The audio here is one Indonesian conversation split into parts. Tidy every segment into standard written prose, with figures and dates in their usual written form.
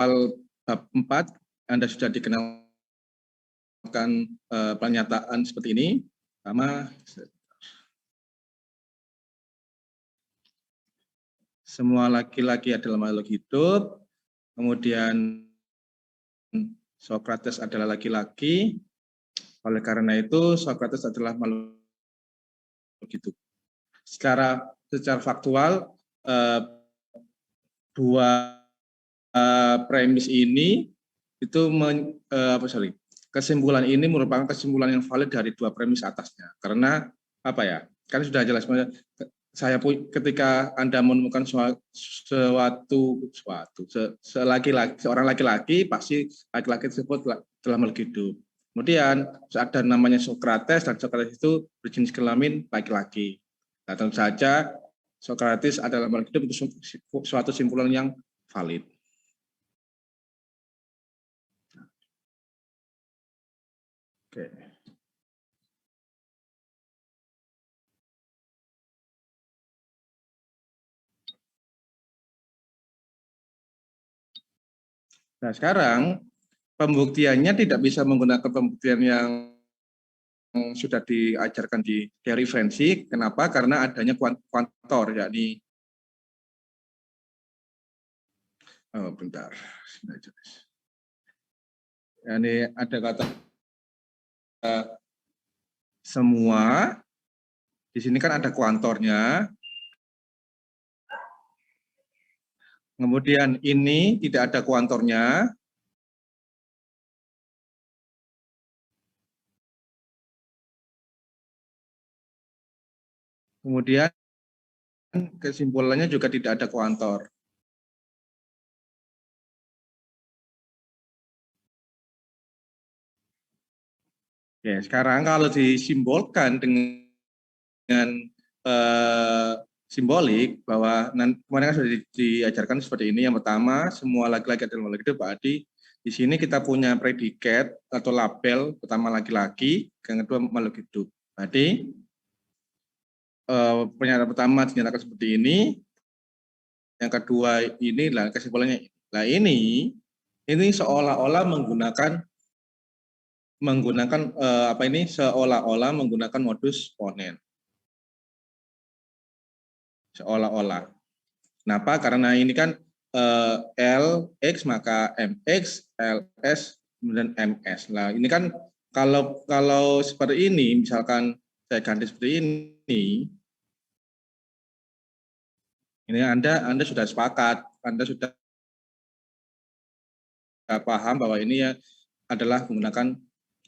bab 4 Anda sudah dikenalkan pernyataan seperti ini. Pertama, semua laki-laki adalah makhluk hidup. Kemudian Socrates adalah laki-laki. Oleh karena itu Socrates adalah makhluk hidup. Secara faktual, dua premis ini itu kesimpulan ini merupakan kesimpulan yang valid dari dua premis atasnya. Karena apa ya? Kan sudah jelas, ketika Anda menemukan seorang laki-laki, pasti laki-laki tersebut telah makhluk hidup. Kemudian ada namanya Socrates, dan Socrates itu berjenis kelamin laki-laki. Nah, tentu saja Socrates adalah makhluk hidup, itu suatu simpulan yang valid. Oke. Nah, sekarang pembuktiannya tidak bisa menggunakan pembuktian yang sudah diajarkan di teori Ferenczi. Kenapa? Karena adanya kuantor, yakni bentar. Ini ada kata semua. Di sini kan ada kuantornya. Kemudian ini tidak ada kuantornya. Kemudian kesimpulannya juga tidak ada kuantor. Ya, sekarang kalau disimbolkan dengan simbolik, bahwa kemarin kan sudah diajarkan seperti ini. Yang pertama, semua laki-laki adalah makhluk hidup. Berarti di sini kita punya predikat atau label, pertama laki-laki, yang kedua makhluk hidup. Berarti pernyataan pertama dinyatakan seperti ini, yang kedua ini lah kesimpulannya. Nah ini seolah-olah seolah-olah menggunakan modus ponen. Seolah-olah. Kenapa? Karena ini kan LX maka MX, LS kemudian MS. Nah ini kan kalau seperti ini, misalkan saya ganti seperti ini Anda sudah sepakat, Anda sudah paham bahwa ini ya adalah menggunakan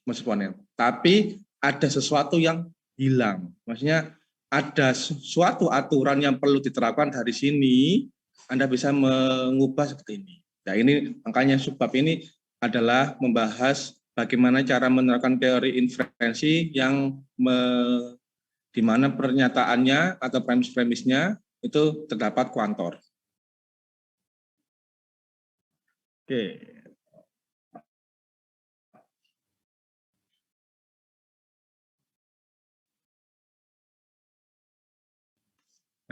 modus ponen. Tapi ada sesuatu yang hilang. Maksudnya ada suatu aturan yang perlu diterapkan dari sini, Anda bisa mengubah seperti ini. Nah ini makanya subbab ini adalah membahas bagaimana cara menerapkan teori inferensi yang di mana pernyataannya atau premis-premisnya itu terdapat kuantor. Oke.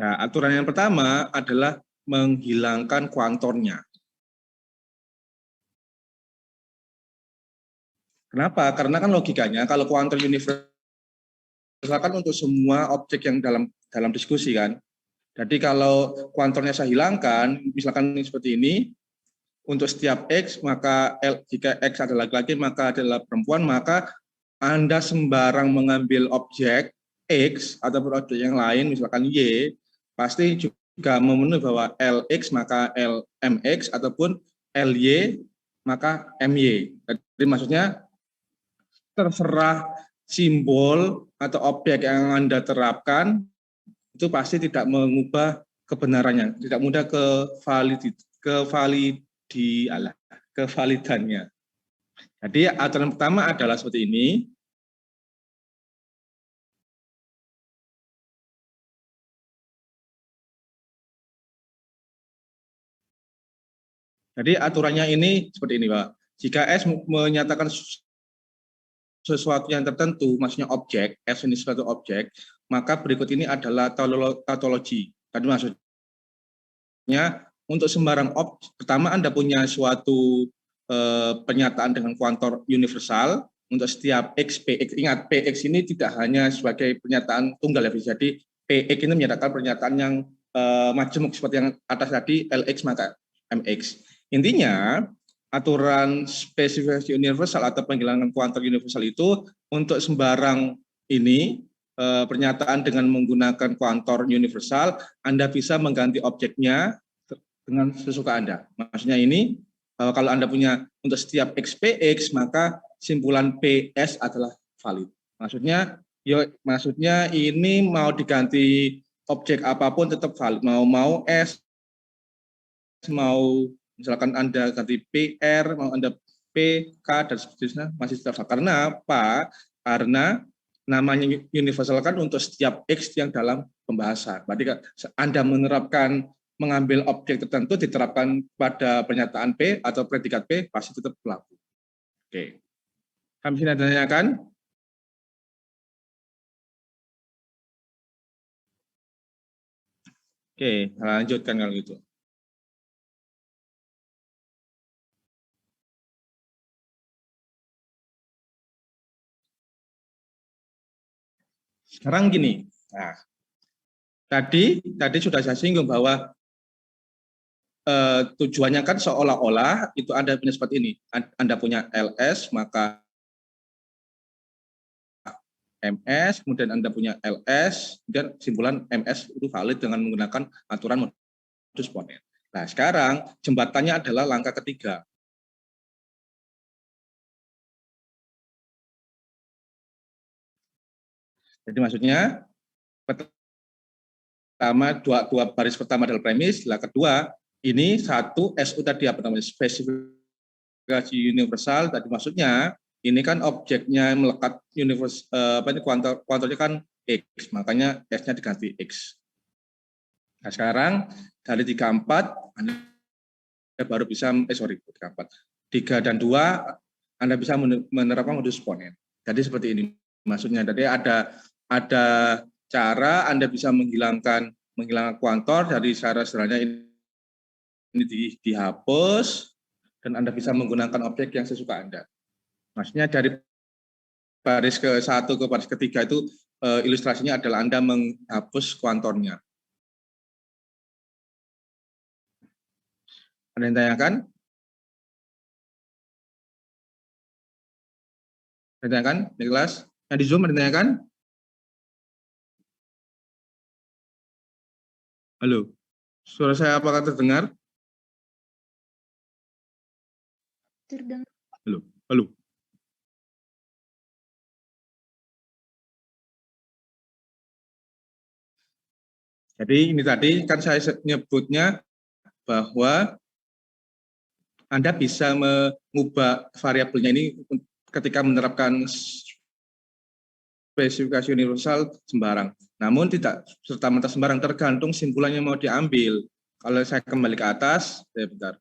Nah, aturan yang pertama adalah menghilangkan kuantornya. Kenapa? Karena kan logikanya kalau kuantor universal kan untuk semua objek yang dalam diskusi kan. Jadi kalau kuantornya saya hilangkan, misalkan seperti ini, untuk setiap X, maka jika X adalah laki-laki, maka adalah perempuan, maka Anda sembarang mengambil objek X ataupun objek yang lain, misalkan Y, pasti juga memenuhi bahwa LX maka LMX ataupun LY maka MY. Jadi maksudnya terserah simbol atau objek yang Anda terapkan itu pasti tidak mengubah kebenarannya, tidak mudah kevalidannya. Jadi aturan pertama adalah seperti ini. Jadi aturannya ini seperti ini, Pak. Jika S menyatakan sesuatu yang tertentu, maksudnya objek, S ini suatu objek, maka berikut ini adalah tautologi. Tadi maksudnya untuk sembarang pertama Anda punya suatu pernyataan dengan kuantor universal untuk setiap X, PX. Ingat, PX ini tidak hanya sebagai pernyataan tunggal ya, jadi PX ini menyatakan pernyataan yang majemuk seperti yang atas tadi, LX maka MX. Intinya, aturan spesifikasi universal atau penghilangan kuantor universal itu untuk sembarang ini pernyataan dengan menggunakan kuantor universal, Anda bisa mengganti objeknya dengan sesuka Anda. Maksudnya ini, kalau Anda punya untuk setiap XPX, maka simpulan PS adalah valid. Maksudnya ini mau diganti objek apapun tetap valid. Mau S, mau misalkan Anda ganti PR, mau Anda PK, dan seterusnya, masih tetap valid. Karena apa? Karena namanya universal kan untuk setiap X yang dalam pembahasan. Berarti Anda menerapkan mengambil objek tertentu diterapkan pada pernyataan P atau predikat P pasti tetap berlaku. Oke. Kami sini tanyakan. Oke, lanjutkan kalau gitu. Sekarang gini. Nah, tadi sudah saya singgung bahwa tujuannya kan seolah-olah itu Anda punya seperti ini. Anda punya LS, maka MS, kemudian Anda punya LS, dan simpulan MS itu valid dengan menggunakan aturan modus ponens. Nah, sekarang jembatannya adalah langkah ketiga. Jadi maksudnya, pertama, dua baris pertama adalah premis, lah kedua, ini satu SU tadi apa namanya, spesifikasi universal, tadi maksudnya, ini kan objeknya melekat kuantornya kan X, makanya S-nya diganti X. Nah sekarang dari 3, 4, Anda baru bisa, 3, dan 2, Anda bisa menerapkan modus ponens. Jadi seperti ini maksudnya. Jadi ada cara Anda bisa menghilangkan kuantor dari syarat-syaratnya ini dihapus, dan Anda bisa menggunakan objek yang sesuka Anda. Maksudnya dari baris ke-1 ke baris ke-3 itu ilustrasinya adalah Anda menghapus kuantornya. Ada yang tanyakan? Ada yang tanyakan di kelas? Yang di Zoom ada yang tanyakan? Halo, suara saya apakah terdengar? Terdengar. Halo. Jadi ini tadi kan saya nyebutnya bahwa Anda bisa mengubah variabelnya ini ketika menerapkan spesifikasi universal sembarang. Namun tidak serta-merta sembarang, tergantung simpulan yang mau diambil. Kalau saya kembali ke atas, bentar.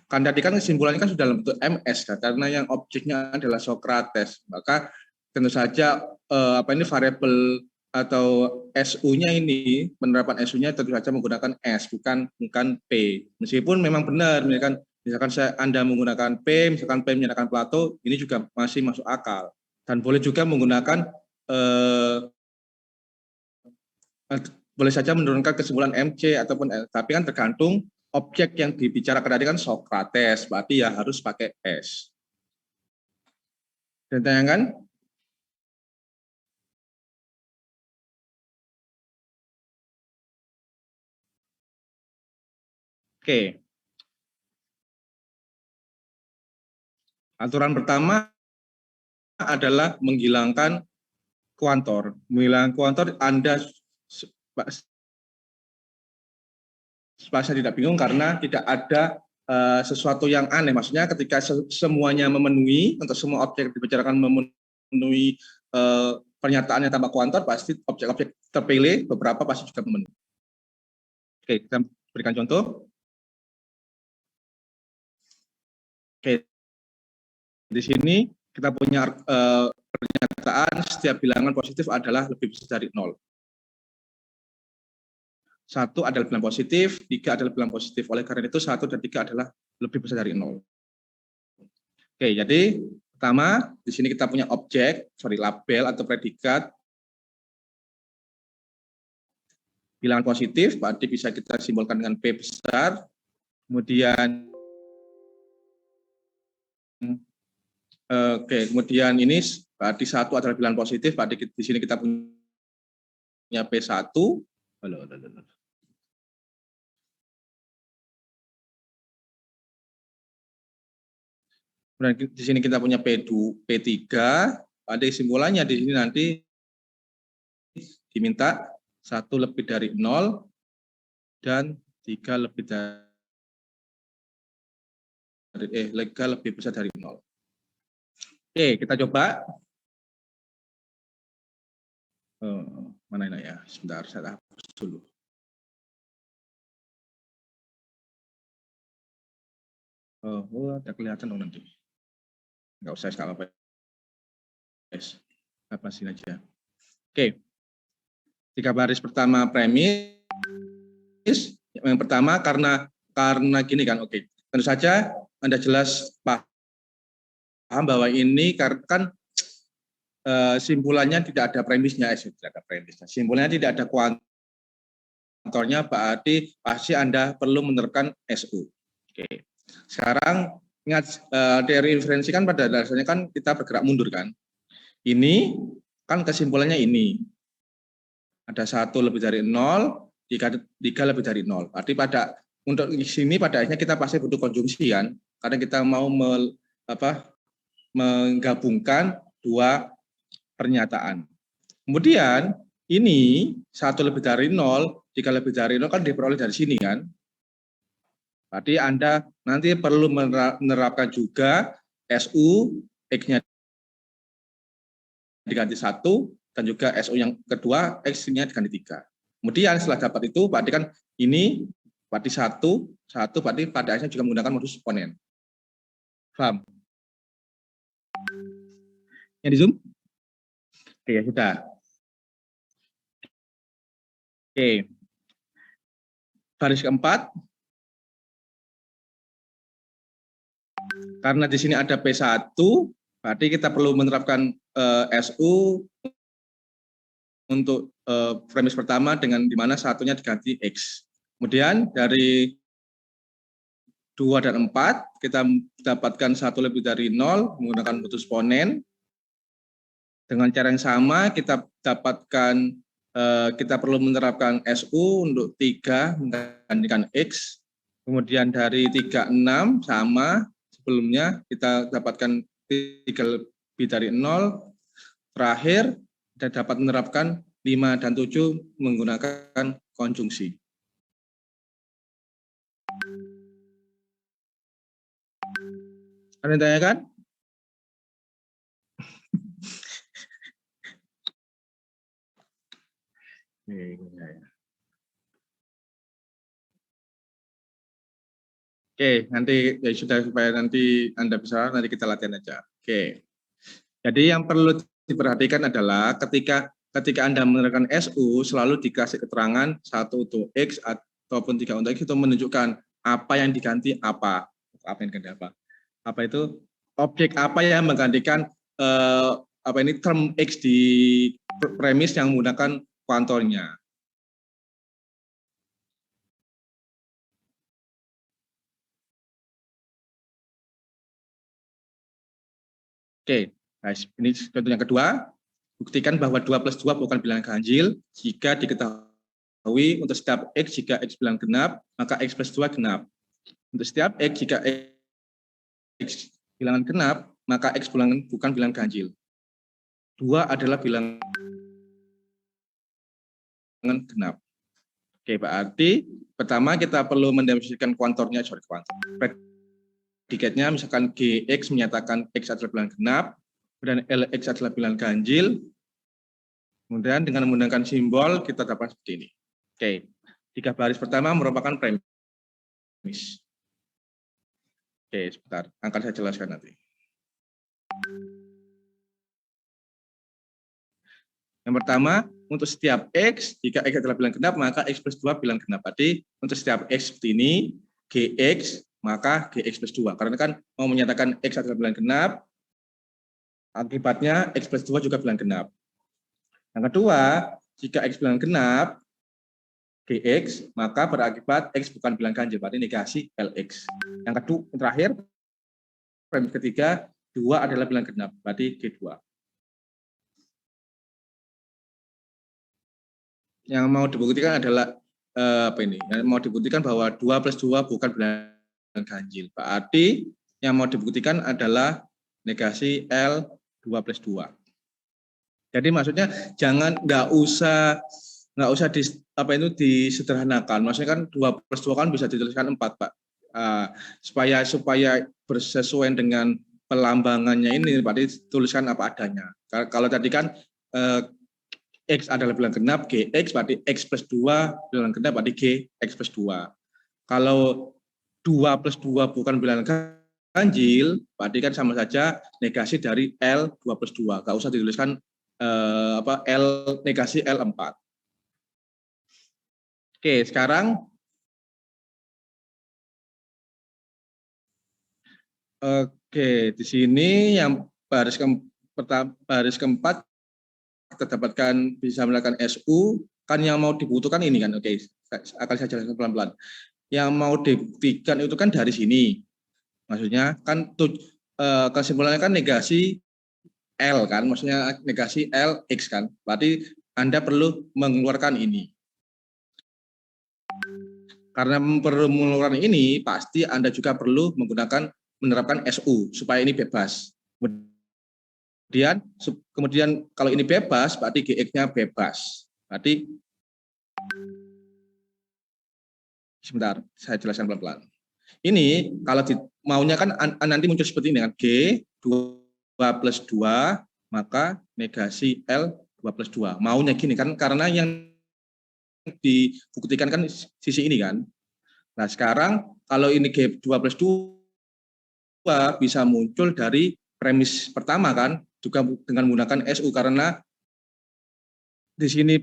Kan tadi kan kesimpulannya kan sudah dalam bentuk MS kan, karena yang objeknya adalah Socrates. Maka tentu saja ini variabel atau SU-nya ini, penerapan SU-nya tentu saja menggunakan S, bukan P. Meskipun memang benar, misalkan Anda menggunakan P, misalkan P menyatakan Plato, ini juga masih masuk akal. Dan boleh juga menggunakan boleh saja menurunkan kesimpulan MC ataupun tapi kan tergantung objek yang dibicarakan tadi kan Socrates, berarti ya harus pakai S. Dan tanyakan? Oke. Aturan pertama adalah menghilangkan kuantor. Menghilangkan kuantor Anda saya tidak bingung karena tidak ada sesuatu yang aneh. Maksudnya ketika semuanya memenuhi, untuk semua objek dibicarakan memenuhi pernyataannya tanpa kuantor, pasti objek-objek terpilih beberapa pasti juga memenuhi. Oke, kita berikan contoh. Oke, di sini kita punya pernyataan setiap bilangan positif adalah lebih besar dari 0. 1 adalah bilangan positif, 3 adalah bilangan positif. Oleh karena itu 1 dan 3 adalah lebih besar dari 0. Oke, jadi pertama di sini kita punya label atau predikat bilangan positif, berarti bisa kita simbolkan dengan P besar. Kemudian kemudian ini berarti 1 adalah bilangan positif, berarti di sini kita punya P1. Kemudian di sini kita punya P3, pada simbolannya di sini nanti diminta 1 lebih dari 0 dan 3 lebih besar dari 0. Oke, kita coba. Mana ini ya? Sebentar, saya hapus dulu. Ada kelihatan dong nanti. Nggak usah skala apa-apa aja. Oke. 3 baris pertama premis. Yang pertama karena gini kan, oke. Tentu saja Anda jelas paham bahwa ini kan simpulannya tidak ada premisnya, tidak ada premisnya. Simpulannya tidak ada kuantornya, berarti pasti Anda perlu menerapkan SU. Oke. Sekarang ingat teori inferensi kan pada dasarnya kan kita bergerak mundur kan. Ini kan kesimpulannya ini. Ada 1 lebih dari 0, 3 lebih dari 0. Berarti untuk di sini pada akhirnya kita pasti butuh konjungsi kan, karena kita mau menggabungkan 2 pernyataan. Kemudian ini 1 lebih dari 0, 3 lebih dari 0 kan diperoleh dari sini kan. Berarti Anda nanti perlu menerapkan juga SU, X-nya diganti 1, dan juga SU yang kedua, X-nya diganti 3. Kemudian setelah dapat itu, berarti kan ini, berarti 1, berarti pada akhirnya juga menggunakan modus eksponen. Paham? Yang di Zoom? Oke, ya sudah. Oke. Baris keempat. Karena di sini ada P1, berarti kita perlu menerapkan SU untuk premis pertama dengan di mana 1-nya diganti X. Kemudian dari 2 dan 4 kita dapatkan 1 lebih dari 0 menggunakan modus eksponen. Dengan cara yang sama kita dapatkan kita perlu menerapkan SU untuk 3 menggantikan X. Kemudian dari 3, 6 sama sebelumnya kita dapatkan 3 lebih dari 0. Terakhir kita dapat menerapkan 5 dan 7 menggunakan konjungsi. Ada yang tanyakan? Oke, nanti ya sudah supaya nanti Anda bisa nanti kita latihan aja. Oke. Jadi yang perlu diperhatikan adalah ketika Anda menerapkan SU selalu dikasih keterangan 1 untuk X ataupun 3 untuk X itu menunjukkan apa yang diganti apa. Apa yang diganti apa? Apa itu? Objek apa yang menggantikan term X di premis yang menggunakan kuantornya. Oke, nah, ini contoh yang kedua. Buktikan bahwa 2 plus 2 bukan bilangan ganjil jika diketahui untuk setiap X jika X bilangan genap, maka X plus 2 genap. Untuk setiap X jika X bilangan genap, maka X bukan bilangan ganjil. 2 adalah bilangan genap. Oke, berarti pertama kita perlu mendefinisikan kuantornya, predikatnya misalkan GX menyatakan X adalah bilangan genap, dan LX adalah bilangan ganjil. Kemudian dengan menggunakan simbol kita dapat seperti ini. Oke, 3 baris pertama merupakan premis. Oke, sebentar, akan saya jelaskan nanti. Yang pertama, untuk setiap X, jika X adalah bilangan genap, maka X plus 2 bilangan genap. Berarti untuk setiap X seperti ini, GX, maka GX plus 2. Karena kan mau menyatakan X adalah bilangan genap, akibatnya X plus 2 juga bilangan genap. Yang kedua, jika X bilangan genap, GX, maka berakibat X bukan bilangan ganjil, berarti negasi LX. Yang kedua, yang terakhir, premis ketiga, 2 adalah bilangan genap, berarti G2. Yang mau dibuktikan adalah apa ini? Yang mau dibuktikan bahwa 2 plus 2 bukan bilangan ganjil. Berarti yang mau dibuktikan adalah negasi L 2 plus 2. Jadi maksudnya jangan nggak usah disederhanakan. Maksudnya kan 2 plus 2 kan bisa dituliskan 4, Pak. Supaya bersesuaian dengan pelambangannya ini, berarti tuliskan apa adanya. Kalau tadi kan X adalah bilangan genap, GX berarti X plus 2 bilangan genap, berarti GX plus 2. Kalau 2 plus 2 bukan bilangan ganjil, berarti kan sama saja negasi dari L 2 plus 2. Nggak usah dituliskan L negasi L4. Oke, sekarang di sini yang baris keempat kita dapatkan bisa melakukan SU, kan yang mau dibutuhkan ini kan, oke, akan saya jelaskan pelan-pelan. Yang mau dibuktikan itu kan dari sini, maksudnya kan kesimpulannya kan negasi L kan, maksudnya negasi LX kan, berarti Anda perlu mengeluarkan ini. Karena perlu mengeluarkan ini, pasti Anda juga perlu menerapkan SU supaya ini bebas. Kemudian kalau ini bebas, berarti GX-nya bebas. Berarti, sebentar, saya jelaskan pelan-pelan. Ini kalau maunya kan nanti muncul seperti ini kan, G 2 plus 2, maka negasi L 2 plus 2. Maunya gini kan, karena yang dibuktikan kan sisi ini kan. Nah sekarang kalau ini G 2 plus 2 bisa muncul dari premis pertama kan, juga dengan menggunakan SU, karena di sini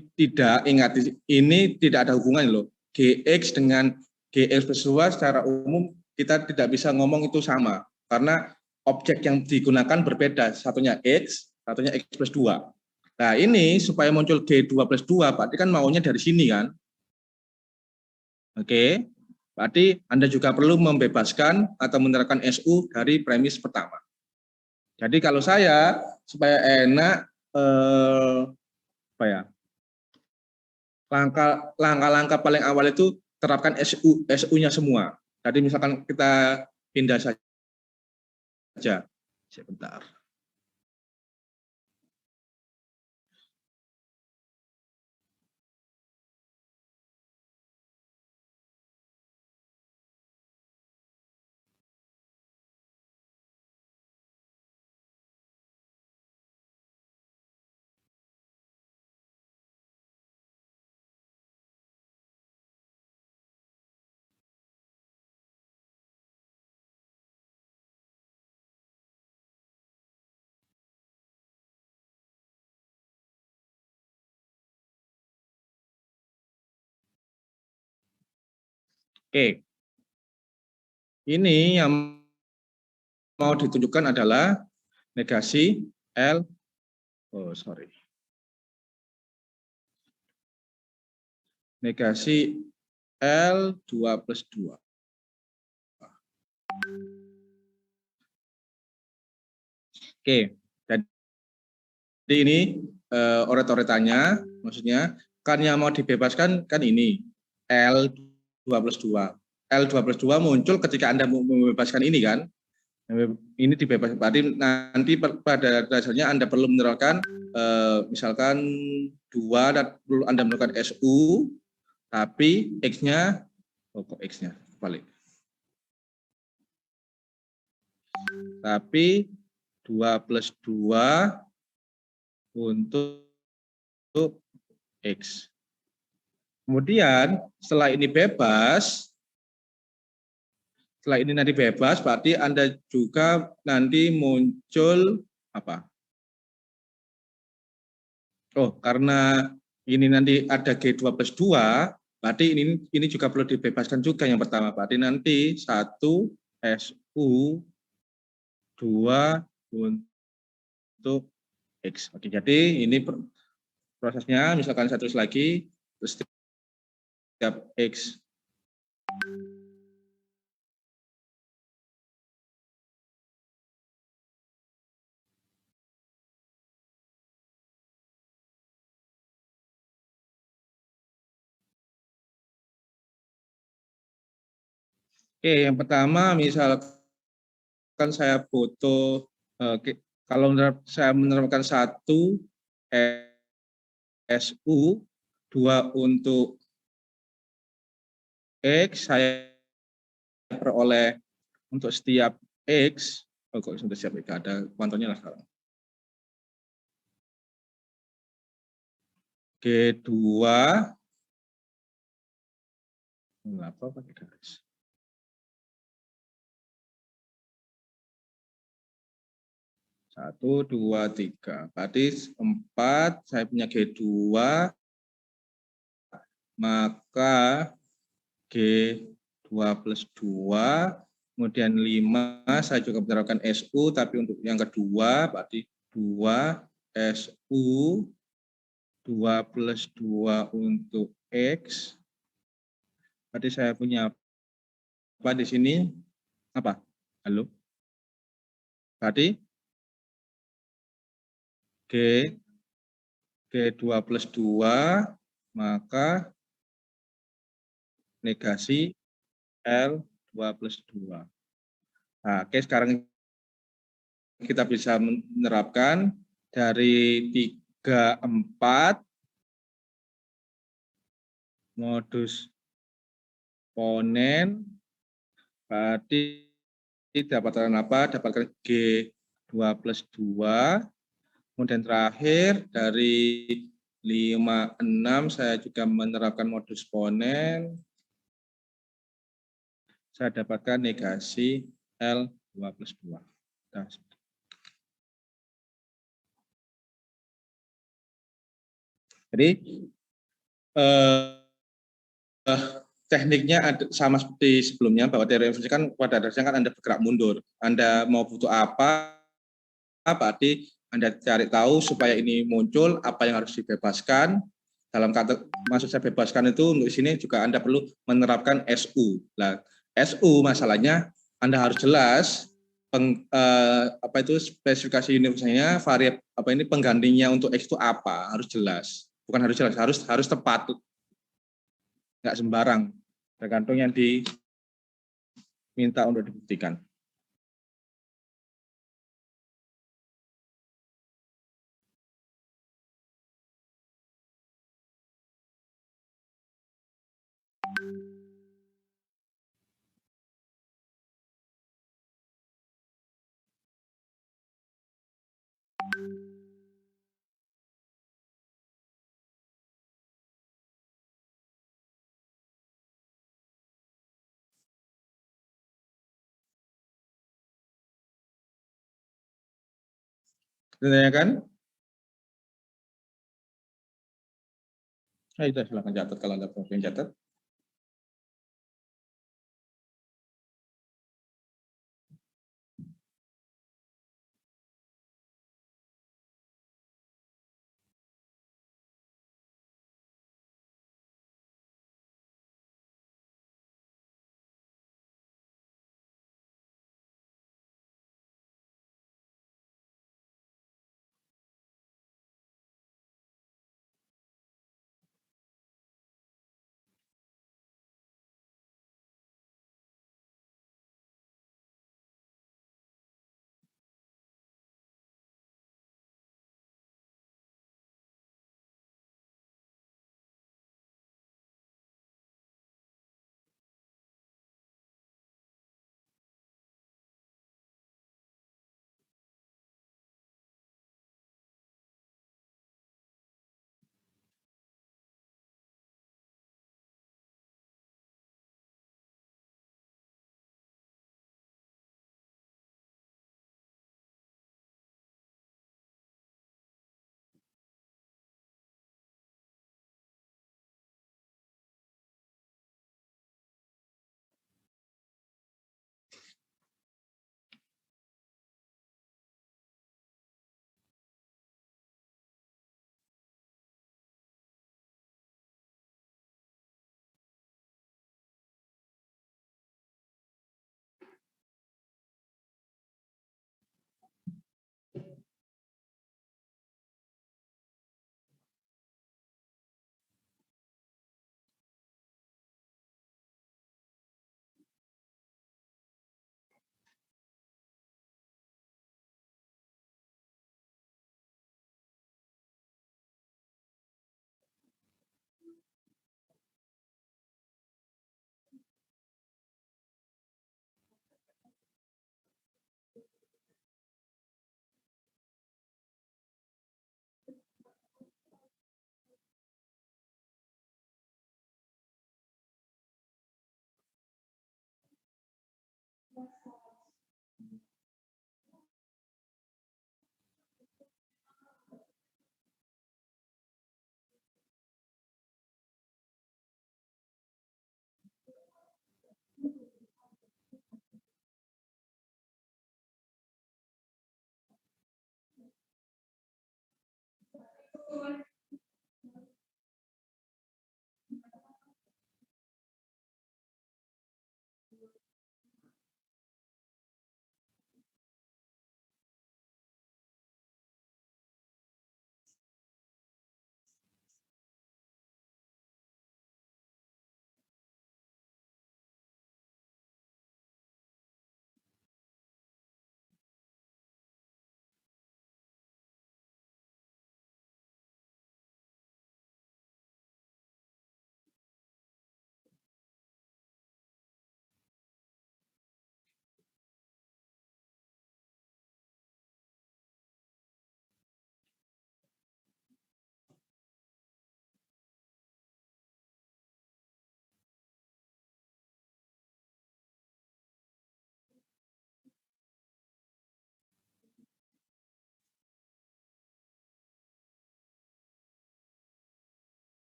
ini tidak ada hubungan loh. GX dengan GX plus 2 secara umum kita tidak bisa ngomong itu sama, karena objek yang digunakan berbeda, satunya X, satunya X plus 2. Nah ini supaya muncul G2 plus 2, berarti kan maunya dari sini kan. Oke, berarti Anda juga perlu membebaskan atau menerapkan SU dari premis pertama. Jadi kalau saya supaya enak, langkah-langkah paling awal itu terapkan SU-nya semua. Jadi misalkan kita pindah saja. Sebentar. Oke. Ini yang mau ditunjukkan adalah negasi L. Negasi L 2 plus 2. Oke, jadi ini oret-oretannya, maksudnya kan yang mau dibebaskan kan ini L 2 plus 2. L 2 plus 2 muncul ketika Anda membebaskan ini kan. Ini dibebaskan, berarti nanti pada dasarnya Anda perlu menerapkan misalkan 2 dan perlu Anda melakukan SU, tapi X-nya, X-nya balik. Tapi 2 plus 2 untuk X. Kemudian setelah ini bebas, nanti bebas, berarti Anda juga nanti muncul apa? Oh, karena ini nanti ada G2 plus 2, berarti ini juga perlu dibebaskan juga yang pertama. Berarti nanti 1 SU 2 untuk X. Oke, jadi ini prosesnya, misalkan saya tulis lagi, setiap X Oke, yang pertama misalkan saya foto, kalau saya menerapkan 1 SU, 2 untuk X, saya peroleh untuk setiap X, kok untuk setiap X, ada kuantumnya lah sekarang. G2, apa pakai garis? 1, 2, 3. Berarti 4, saya punya G2, maka G2 plus 2, kemudian 5, saya juga menerapkan SU, tapi untuk yang kedua, berarti 2 SU, 2 plus 2 untuk X, berarti saya punya apa di sini? Apa? Halo? Berarti G, G2 plus 2, maka negasi L2 plus 2. Nah, oke, sekarang kita bisa menerapkan dari 3, 4 modus ponen, berarti dapatkan apa? Dapatkan G2 plus 2. Kemudian terakhir dari 5, 6 saya juga menerapkan modus ponen. Saya dapatkan negasi L2 plus 2. Nah, jadi tekniknya sama seperti sebelumnya, bahwa teori evolusi kan pada dasarnya kan Anda bergerak mundur. Anda mau butuh apa, berarti Anda cari tahu supaya ini muncul, apa yang harus dibebaskan. Dalam kata maksud saya bebaskan itu untuk sini juga Anda perlu menerapkan SU. Nah, SU masalahnya Anda harus jelas apa itu spesifikasi universalnya, variabel apa ini penggantinya untuk X itu apa, harus jelas. Bukan harus jelas, harus tepat. Nggak sembarang, tergantung yang diminta untuk dibuktikan. Ditanyakan? Sudah silakan catat kalau ada yang catat.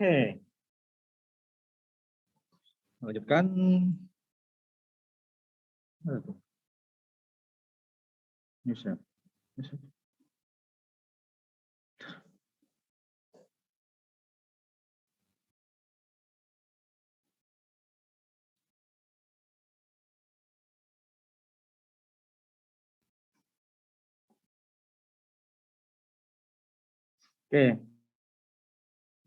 Oke. Lanjutkan. Bisa. Bisa. Oke.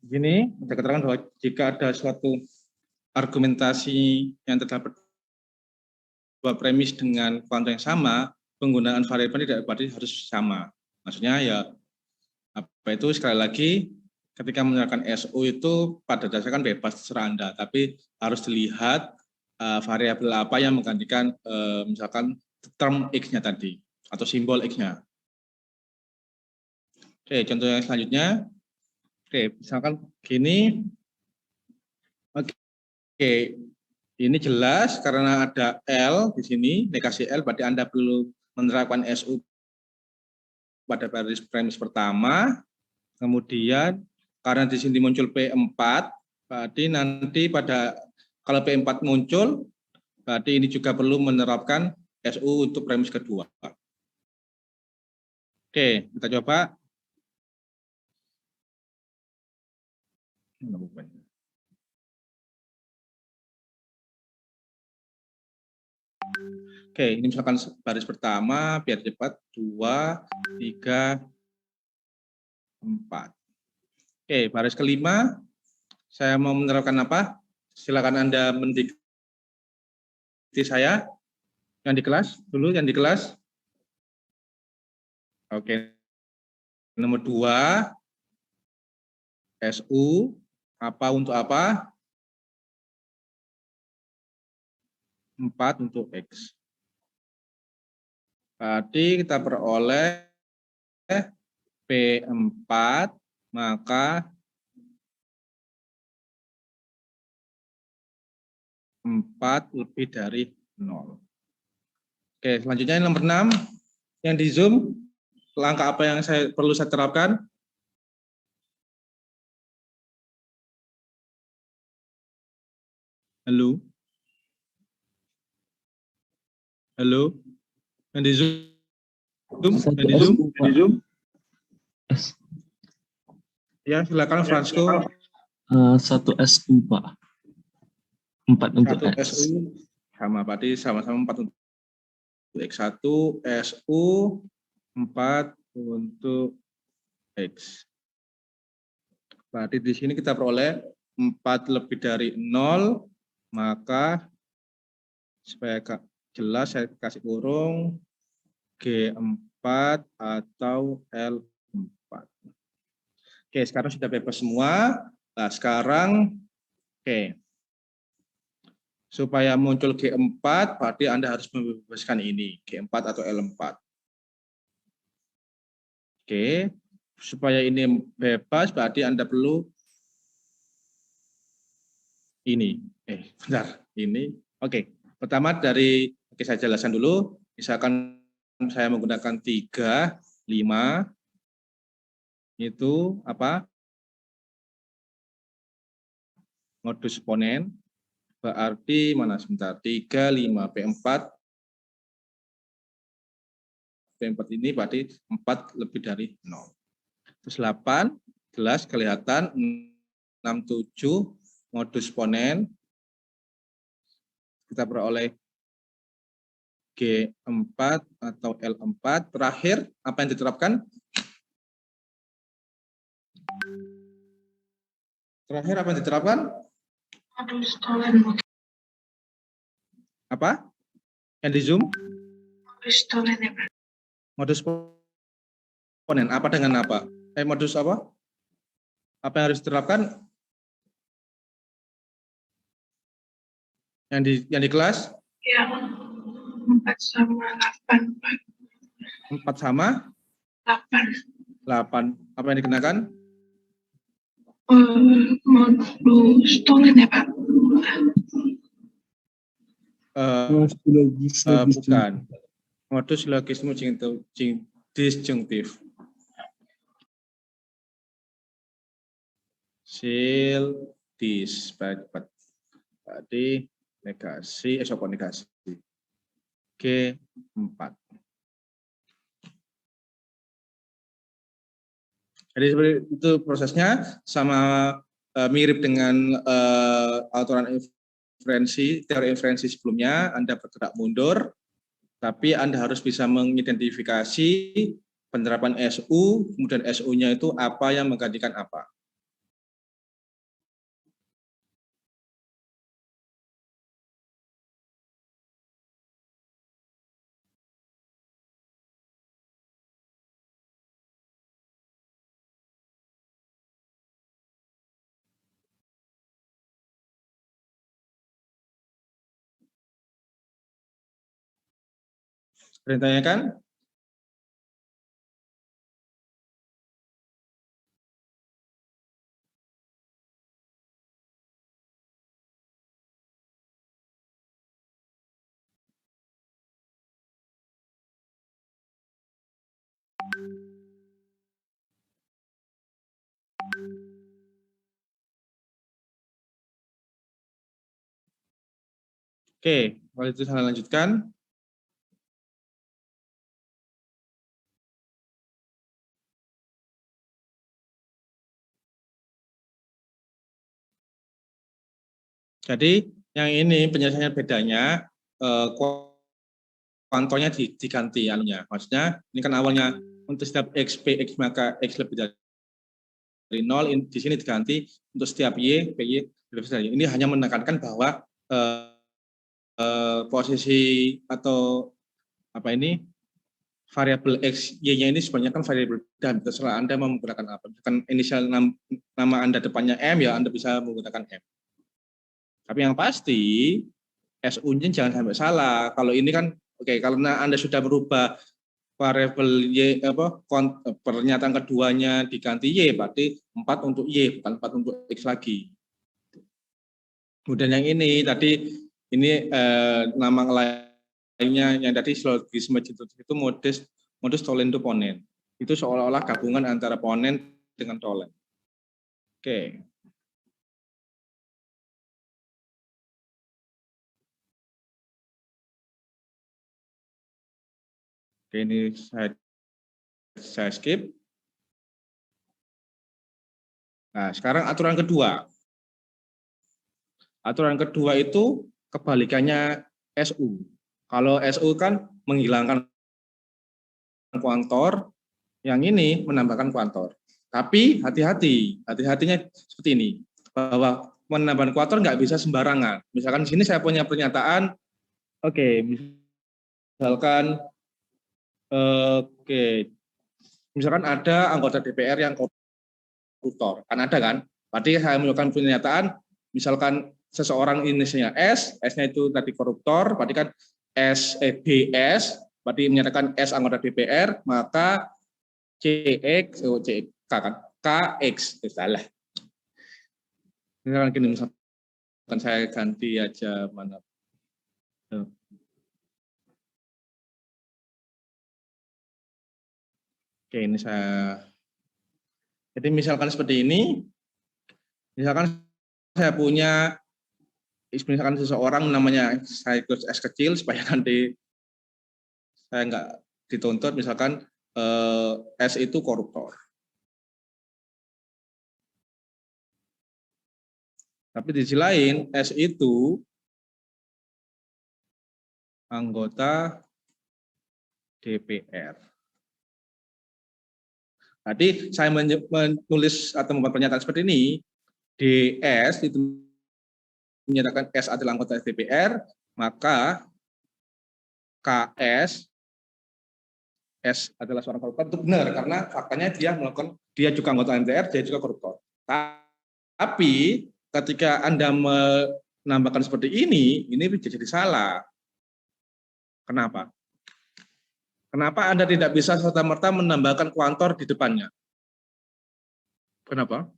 Gini, saya katakan bahwa jika ada suatu argumentasi yang terdapat dua premis dengan kuantum yang sama, penggunaan variabel tidak berarti harus sama. Maksudnya ya apa itu sekali lagi ketika menerapkan SU itu pada dasarnya kan bebas terserah Anda, tapi harus dilihat variabel apa yang menggantikan misalkan term X-nya tadi atau simbol X-nya. Oke, contoh yang selanjutnya. Oke, misalkan gini. Oke, ini jelas karena ada L di sini, negasi L, berarti Anda perlu menerapkan SU pada baris premis pertama. Kemudian karena di sini muncul P4, berarti nanti pada kalau P4 muncul, berarti ini juga perlu menerapkan SU untuk premis kedua. Oke, kita coba. Oke, ini misalkan baris pertama, biar cepat, 2, 3, 4. Oke, baris kelima, saya mau menerapkan apa? Silakan Anda mendikti saya. Yang di kelas, dulu yang di kelas. Oke, nomor 2, SU, apa untuk apa? 4 untuk X. Berarti kita peroleh P4, maka 4 lebih dari 0. Oke, selanjutnya yang nomor 6, yang di Zoom, langkah apa yang perlu saya terapkan? Halo? Halo? Yang di Zoom? Yang di Zoom? Yang di Zoom? Ya, silakan Francisco. 1 SU, Pak. 4 untuk 1 X. SU sama, berarti sama-sama 4 untuk X1, SU 4 untuk X. Berarti di sini kita peroleh 4 lebih dari 0, maka supaya jelas saya kasih kurung G4 atau L4. Oke, sekarang sudah bebas semua. Nah, sekarang, oke. Supaya muncul G4, berarti Anda harus membebaskan ini, G4 atau L4. Oke, supaya ini bebas, berarti Anda perlu ini. Bentar, ini. Oke, pertama oke saya jelaskan dulu. Misalkan saya menggunakan 3, 5, itu apa? Modus ponen. Berarti mana sebentar, 3, 5, P4. P4 ini berarti 4 lebih dari 0. Terus 8, jelas kelihatan 6, 7, modus ponen. Kita peroleh G4 atau L4. Terakhir, apa yang diterapkan? Terakhir apa yang diterapkan? Modus tolen. Apa? Yang di Zoom? Modus tolen ya, Pak. Modus ponen. Apa dengan apa? Modus apa? Apa yang harus diterapkan? Yang di kelas? Ya, 4 sama 8, Pak. 4 sama? 8. 8. Apa yang dikenakan? Modus tolen ya, Pak. Bukan. Modus logisme disjunktif. Dis. Berarti negasi, negasi. G4. Jadi seperti itu prosesnya, sama mirip dengan aturan teori inferensi sebelumnya. Anda bergerak mundur, tapi Anda harus bisa mengidentifikasi penerapan SU, kemudian SU-nya itu apa yang menggantikan apa. Perintahnya kan? Oke, kalau itu saya lanjutkan. Jadi yang ini penyelesaiannya bedanya kuantornya diganti anunya. Maksudnya ini kan awalnya untuk setiap X, PX maka X lebih dari 0, di sini diganti untuk setiap Y, PY lebih dari. Ini hanya menekankan bahwa posisi atau apa ini variabel X, Y-nya ini sebenarnya kan variabel dan terserah Anda mau menggunakan apa. Kan inisial nama Anda depannya M, ya Anda bisa menggunakan M. Tapi yang pasti SU-nya jangan sampai salah. Kalau ini kan oke, karena Anda sudah merubah variabel Y, pernyataan keduanya diganti Y, berarti 4 untuk Y, bukan 4 untuk X lagi. Kemudian yang ini tadi, ini nama lainnya yang tadi silogisme itu modus tollens ponen. Itu seolah-olah gabungan antara ponen dengan tollens. Oke. Oke, ini saya skip. Nah, sekarang aturan kedua. Aturan kedua itu kebalikannya SU. Kalau SU kan menghilangkan kuantor, yang ini menambahkan kuantor. Tapi hati-hatinya seperti ini, bahwa menambahkan kuantor nggak bisa sembarangan. Misalkan di sini saya punya pernyataan, oke, misalkan, misalkan ada anggota DPR yang koruptor. Kan ada kan? Berarti saya melakukan pernyataan, misalkan seseorang inisialnya S, S-nya itu tadi koruptor, berarti kan BS, berarti menyatakan S anggota DPR, maka CX, CK kan, KX, salah. Misalkan saya ganti aja mana. Oke, ini jadi misalkan seperti ini, misalkan saya punya, misalkan seseorang namanya saya tulis S kecil supaya nanti saya nggak dituntut, misalkan S itu koruptor. Tapi di sisi lain S itu anggota DPR. Jadi saya menulis atau membuat pernyataan seperti ini, DS itu menyatakan S adalah anggota DPR, maka KS S adalah seorang koruptor itu benar karena faktanya dia juga anggota MPR, dia juga koruptor. Tapi ketika Anda menambahkan seperti ini bisa jadi salah. Kenapa? Kenapa Anda tidak bisa serta-merta menambahkan kuantor di depannya? Kenapa?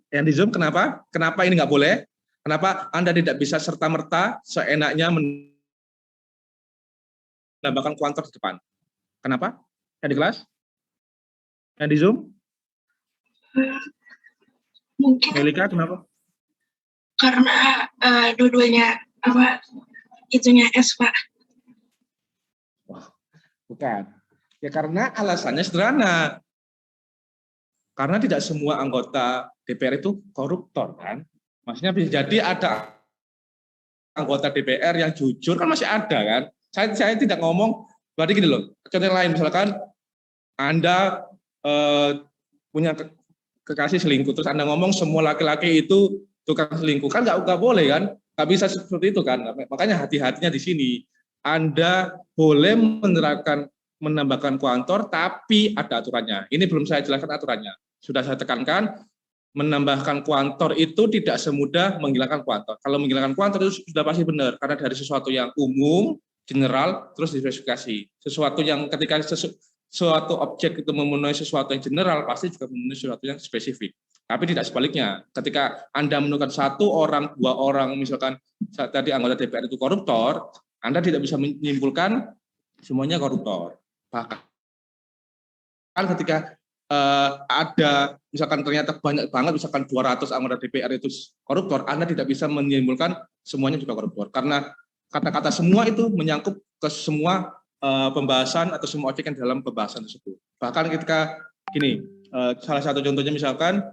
Yang di Zoom kenapa? Kenapa ini nggak boleh? Kenapa Anda tidak bisa serta-merta seenaknya menambahkan kuantor di depan? Kenapa? Yang di kelas? Yang di Zoom? Mungkin Melika, kenapa? karena dua-duanya itunya S, Pak. Bukan. Ya karena alasannya sederhana. Karena tidak semua anggota DPR itu koruptor kan. Maksudnya bisa jadi ada anggota DPR yang jujur kan masih ada kan. Saya tidak ngomong, berarti gini loh. Contoh lain misalkan Anda punya kekasih selingkuh, terus Anda ngomong semua laki-laki itu tukang selingkuh, kan nggak boleh kan, nggak bisa seperti itu kan. Makanya hati-hatinya di sini. Anda boleh menambahkan kuantor, tapi ada aturannya. Ini belum saya jelaskan aturannya. Sudah saya tekankan, menambahkan kuantor itu tidak semudah menghilangkan kuantor. Kalau menghilangkan kuantor itu sudah pasti benar, karena dari sesuatu yang umum, general, terus dispesifikasi. Sesuatu yang ketika suatu objek itu memenuhi sesuatu yang general, pasti juga memenuhi sesuatu yang spesifik. Tapi tidak sebaliknya. Ketika Anda menemukan satu orang, dua orang, misalkan tadi anggota DPR itu koruptor, Anda tidak bisa menyimpulkan semuanya koruptor. Bahkan ketika ada, misalkan ternyata banyak banget, misalkan 200 anggota DPR itu koruptor, Anda tidak bisa menyimpulkan semuanya juga koruptor. Karena kata-kata semua itu menyangkut ke semua pembahasan atau semua objek yang dalam pembahasan tersebut. Bahkan ketika gini, salah satu contohnya misalkan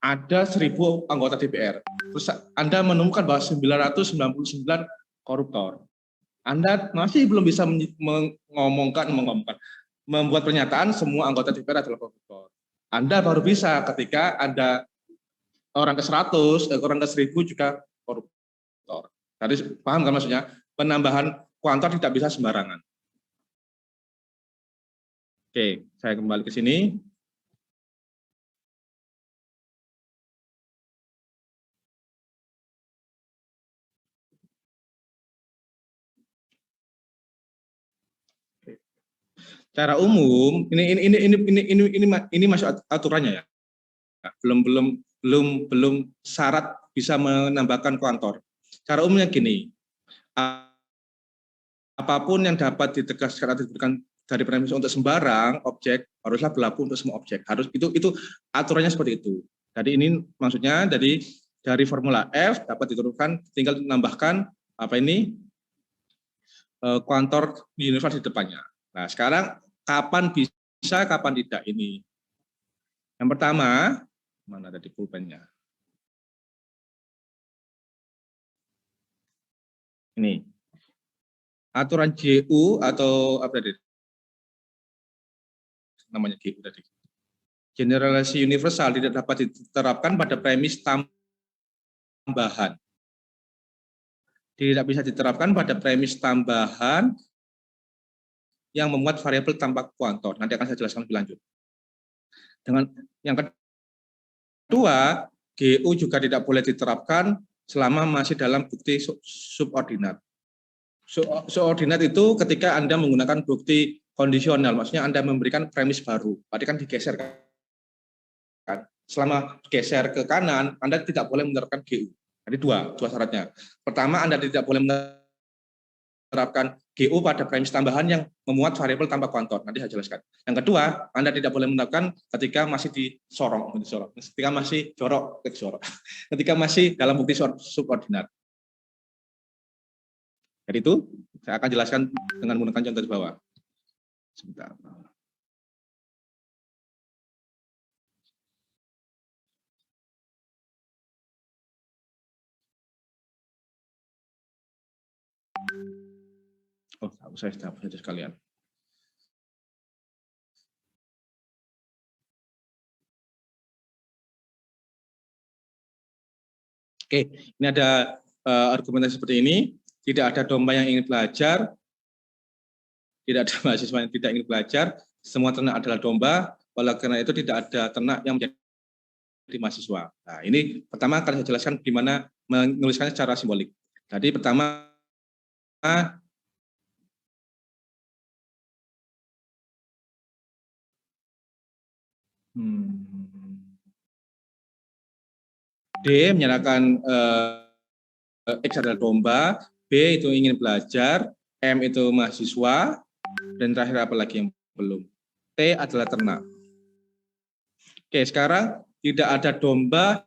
ada 1.000 anggota DPR, terus Anda menemukan bahwa 999 koruptor. Anda masih belum bisa membuat pernyataan semua anggota DPR adalah koruptor. Anda baru bisa ketika Anda orang ke 100, orang ke 1.000 juga koruptor. Tadi paham kan maksudnya? Penambahan kuantor tidak bisa sembarangan. Oke, saya kembali ke sini. Secara umum, ini masuk aturannya ya. Belum syarat bisa menambahkan kuantor. Secara umumnya gini, apapun yang dapat ditegaskan atau diberikan dari premis untuk sembarang objek haruslah berlaku untuk semua objek. Harus itu aturannya seperti itu. Jadi ini maksudnya dari formula F dapat diturunkan, tinggal menambahkan kuantor universal di depannya. Nah, sekarang kapan bisa, kapan tidak ini. Yang pertama, mana tadi pulpennya? Ini. Aturan JU atau apa tadi? Namanya GU tadi. Generalisasi universal tidak dapat diterapkan pada premis tambahan. Tidak bisa diterapkan pada premis tambahan yang memuat variabel tanpa kuantor. Nanti akan saya jelaskan lebih lanjut. Dengan yang kedua, GU juga tidak boleh diterapkan selama masih dalam bukti subordinat. Subordinat itu ketika Anda menggunakan bukti kondisional, maksudnya Anda memberikan premis baru, berarti kan digeser kan. Selama geser ke kanan, Anda tidak boleh menerapkan GU. Jadi dua syaratnya. Pertama, Anda tidak boleh menerapkan GU pada premis tambahan yang memuat variabel tanpa kuantor. Nanti saya jelaskan. Yang kedua, Anda tidak boleh menerapkan ketika masih disorong, ketika masih ketika masih dalam bukti subordinat. Jadi itu saya akan jelaskan dengan menggunakan contoh di bawah. Sebentar. Oh, saya sudah saja sekalian. Oke, ini ada argumentasi seperti ini. Tidak ada domba yang ingin belajar, tidak ada mahasiswa yang tidak ingin belajar, semua ternak adalah domba, oleh karena itu tidak ada ternak yang menjadi mahasiswa. Nah, ini pertama akan saya jelaskan bagaimana menuliskannya secara simbolik. Jadi pertama, D menyatakan X adalah domba, B itu ingin belajar, M itu mahasiswa, dan terakhir apa lagi yang belum? T adalah ternak. Oke, sekarang tidak ada domba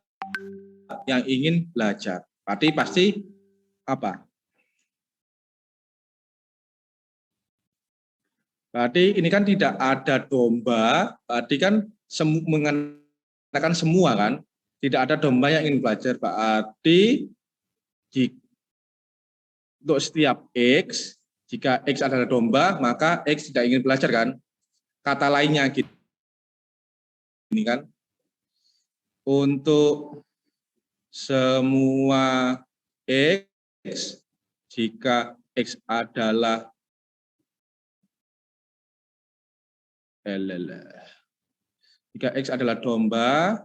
yang ingin belajar. Berarti pasti apa? Berarti ini kan tidak ada domba, berarti kan mengatakan semua kan? Tidak ada domba yang ingin belajar. Berarti untuk setiap X, jika X adalah domba, maka X tidak ingin belajar kan? Kata lainnya gitu. Ini kan untuk semua X, jika X adalah jika X adalah domba,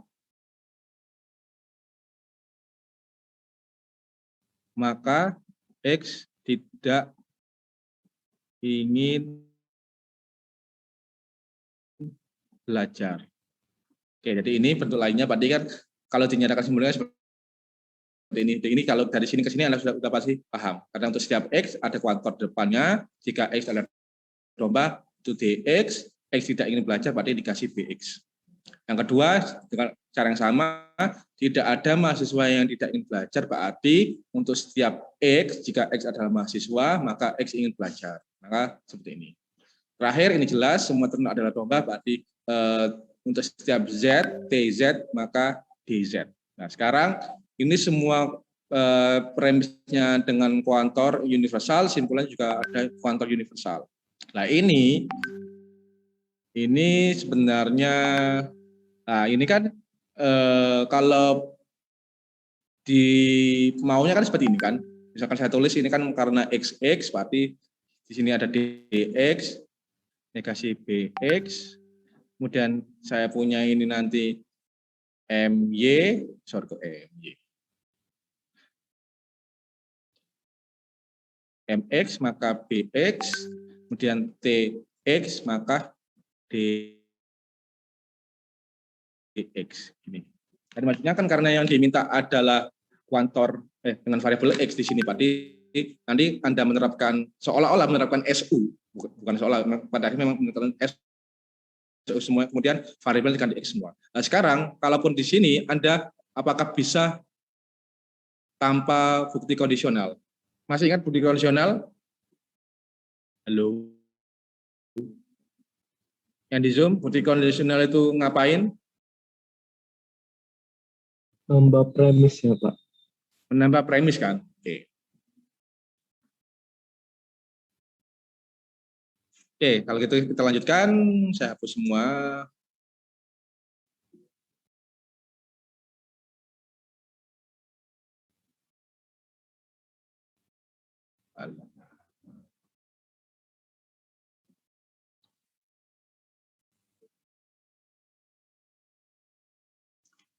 maka X tidak ingin belajar. Oke, jadi ini bentuk lainnya. Berarti kan kalau dinyatakan simbolnya seperti ini. Ini kalau dari sini ke sini Anda sudah pasti paham. Karena untuk setiap X ada kuantor depannya. Jika X adalah domba, itu DX. X tidak ingin belajar, berarti dikasih BX. Yang kedua, dengan cara yang sama, tidak ada mahasiswa yang tidak ingin belajar, berarti untuk setiap X, jika X adalah mahasiswa, maka X ingin belajar. Maka seperti ini. Terakhir, ini jelas, semua ternak adalah domba, berarti untuk setiap Z, TZ, maka DZ. Nah, sekarang ini semua premisnya dengan kuantor universal, simpulannya juga ada kuantor universal. Nah, ini sebenarnya, nah ini kan kalau di maunya kan seperti ini kan. Misalkan saya tulis ini kan karena XX, berarti di sini ada DX, negasi BX, kemudian saya punya ini nanti MY, MX maka BX, kemudian TX maka DX. Ini. Dan maksudnya kan karena yang diminta adalah kuantor dengan variabel X di sini, berarti nanti Anda menerapkan seolah-olah menerapkan SU, bukan seolah, pada akhirnya memang menerapkan SU semua, kemudian variabel dengan X semua. Nah, sekarang kalaupun di sini Anda apakah bisa tanpa bukti kondisional? Masih ingat bukti kondisional? Halo? Yang di Zoom, bukti kondisional itu ngapain? Nambah premis ya, Pak. Menambah premis kan? Oke. Oke, kalau gitu kita lanjutkan. Saya hapus semua.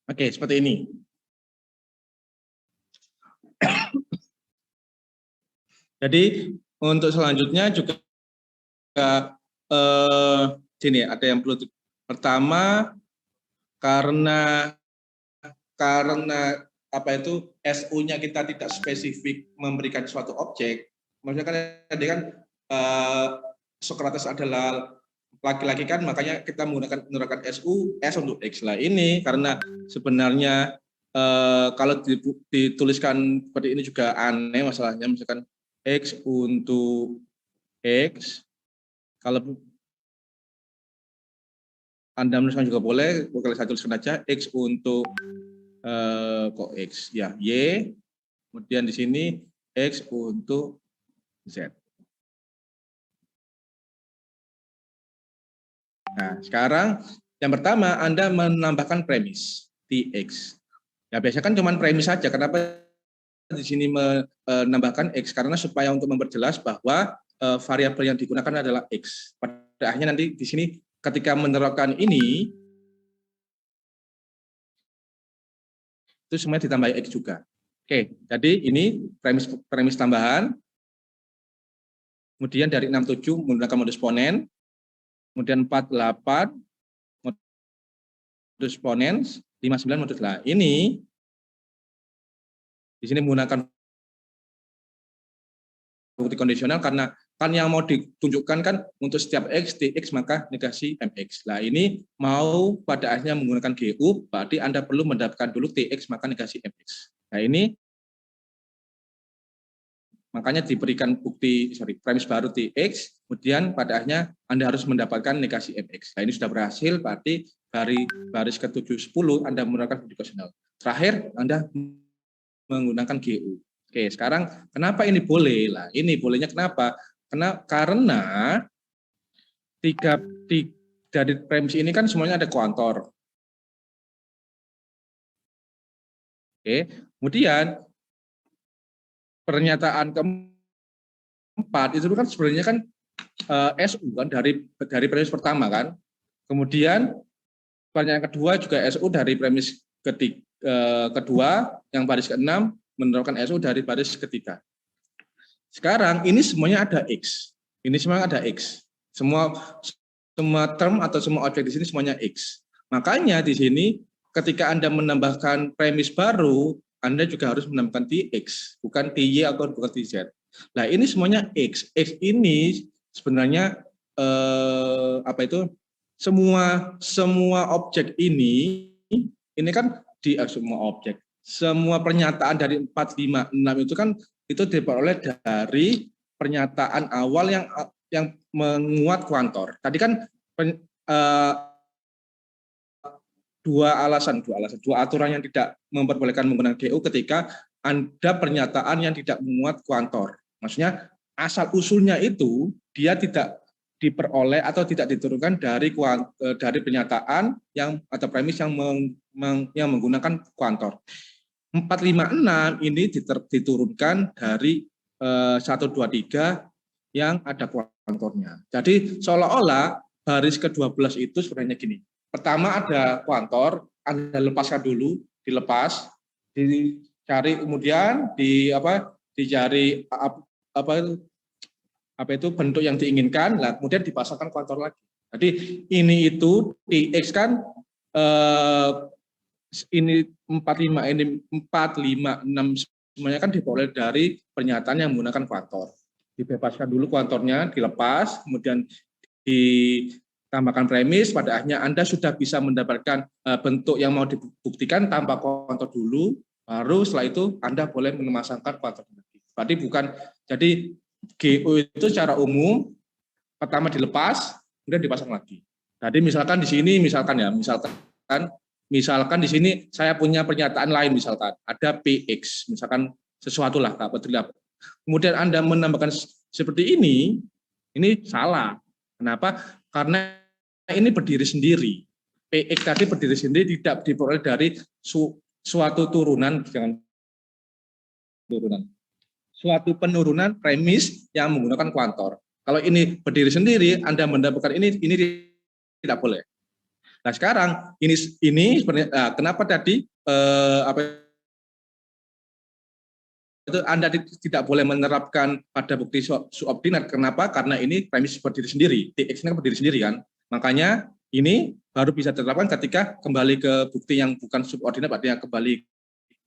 Oke, seperti ini. Jadi untuk selanjutnya juga sini ada yang perlu. Pertama, karena apa itu SU-nya kita tidak spesifik memberikan suatu objek. Maksudnya kan tadi kan Socrates adalah laki-laki kan, makanya kita menggunakan SU S untuk X lah. Ini karena sebenarnya kalau dituliskan seperti ini juga aneh masalahnya, misalkan X untuk X, kalau Anda menuliskan juga boleh, kalau saya tuliskan aja X untuk kok X ya Y, kemudian di sini X untuk Z. Nah, sekarang yang pertama Anda menambahkan premis Tx. Ya biasanya kan cuma premis saja. Kenapa di sini menambahkan X? Karena supaya untuk memperjelas bahwa variabel yang digunakan adalah X. Pada akhirnya nanti di sini ketika menerapkan ini, itu semuanya ditambah X juga. Oke, jadi ini premis tambahan. Kemudian dari 67 menggunakan modus ponen. Kemudian 48 modus ponens, 59 modus lah. Ini di sini menggunakan bukti kondisional karena kan yang mau ditunjukkan kan untuk setiap X, Tx maka negasi Mx. Nah ini mau pada akhirnya menggunakan GU, berarti Anda perlu mendapatkan dulu Tx maka negasi Mx. Nah ini makanya diberikan premis baru Tx, kemudian pada akhirnya Anda harus mendapatkan negasi Mx. Nah ini sudah berhasil, berarti dari baris ke-710 Anda menggunakan bukti kondisional. Terakhir Anda menggunakan GU. Oke, sekarang kenapa ini boleh? Lah, ini bolehnya kenapa? Karena dari premis ini kan semuanya ada kuantor. Oke, kemudian pernyataan keempat itu kan sebenarnya kan SU kan dari premis pertama kan. Kemudian pernyataan kedua juga SU dari premis kedua, yang baris ke-6 menerapkan SU dari baris ketiga. Sekarang ini semuanya ada X. Ini semuanya ada X. Semua term atau semua objek di sini semuanya X. Makanya di sini ketika Anda menambahkan premis baru, Anda juga harus menambahkan Tx, bukan Ty atau bukan Tz. Nah, ini semuanya X. X ini sebenarnya apa itu? Semua objek ini kan semua pernyataan dari 4, 5, 6 itu kan itu diperoleh dari pernyataan awal yang menguat kuantor. Tadi kan dua aturan yang tidak memperbolehkan menggunakan GU ketika ada pernyataan yang tidak menguat kuantor. Maksudnya asal usulnya itu dia tidak diperoleh atau tidak diturunkan dari pernyataan atau premis yang menggunakan kuantor. 4, 5, 6 ini diturunkan dari 1, 2, 3 yang ada kuantornya. Jadi seolah-olah baris ke-12 itu sebenarnya gini. Pertama ada kuantor, Anda lepaskan dulu, dilepas, dicari kemudian dicari bentuk yang diinginkan, lah kemudian dipasangkan kuantor lagi. Jadi ini itu Tx kan ini 4, 5, 6 semuanya kan diperoleh dari pernyataan yang menggunakan kuantor. Dibebaskan dulu kuantornya, dilepas, kemudian ditambahkan premis, pada akhirnya Anda sudah bisa mendapatkan bentuk yang mau dibuktikan tanpa kuantor dulu, baru setelah itu Anda boleh memasangkan kuantor lagi. Berarti jadi GU itu secara umum pertama dilepas, kemudian dipasang lagi. Jadi misalkan di sini, misalkan di sini saya punya pernyataan lain, misalkan ada PX, misalkan sesuatu lah, kemudian Anda menambahkan seperti ini salah. Kenapa? Karena ini berdiri sendiri. PX tadi berdiri sendiri, tidak diperoleh dari suatu suatu penurunan premis yang menggunakan kuantor. Kalau ini berdiri sendiri, Anda mendapatkan ini tidak boleh. Nah sekarang ini sebenarnya kenapa tadi itu Anda tidak boleh menerapkan pada bukti subordinat. Kenapa? Karena ini premis berdiri sendiri. TX ini kan berdiri sendiri kan. Makanya ini baru bisa diterapkan ketika kembali ke bukti yang bukan subordinat, artinya kembali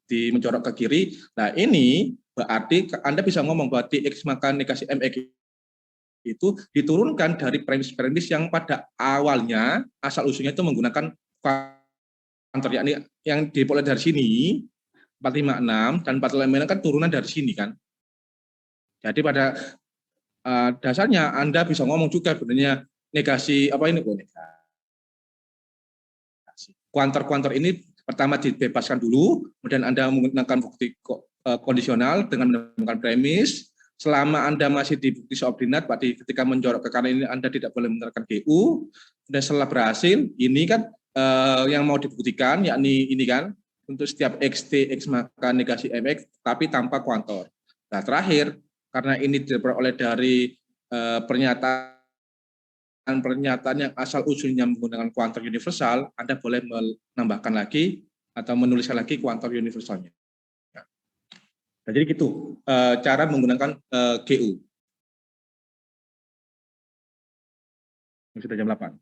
di mencorok ke kiri. Nah ini berarti Anda bisa ngomong bahwa TX maka negasi MX itu diturunkan dari premis-premis yang pada awalnya asal usulnya itu menggunakan kuantor, yakni yang diperoleh dari sini 456 dan 456 kan turunan dari sini kan. Jadi pada dasarnya Anda bisa ngomong juga sebenarnya negasi apa ini kuantor ini pertama dibebaskan dulu, kemudian Anda menggunakan bukti kondisional dengan menemukan premis. Selama Anda masih di bukti subordinat, berarti ketika menjorok ke kanan ini Anda tidak boleh menerapkan GU. Dan setelah berhasil, ini kan yang mau dibuktikan, yakni ini kan, untuk setiap X, T, X maka negasi MX, tapi tanpa kuantor. Nah terakhir, karena ini diperoleh dari pernyataan yang asal usulnya menggunakan kuantor universal, Anda boleh menambahkan lagi atau menuliskan lagi kuantor universalnya. Nah, jadi gitu cara menggunakan GU. Sudah jam 8.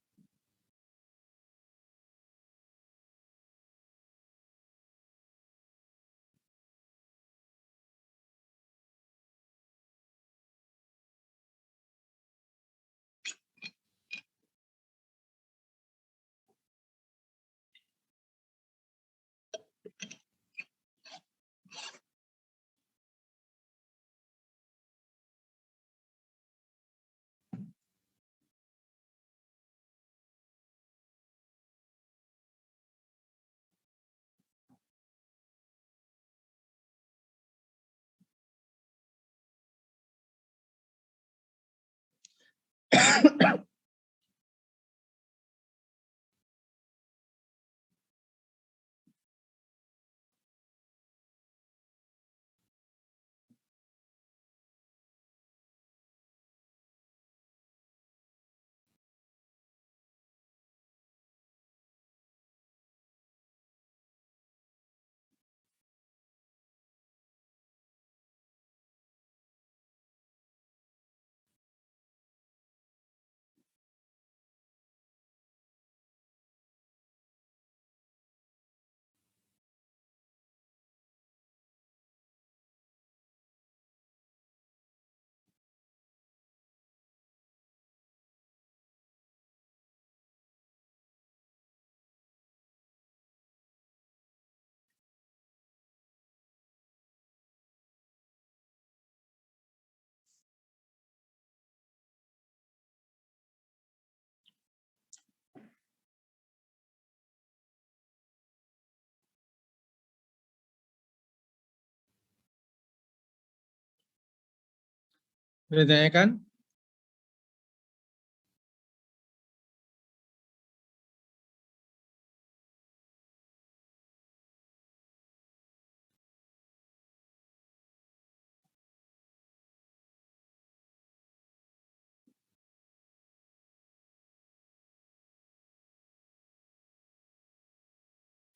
Sudah ditanyakan?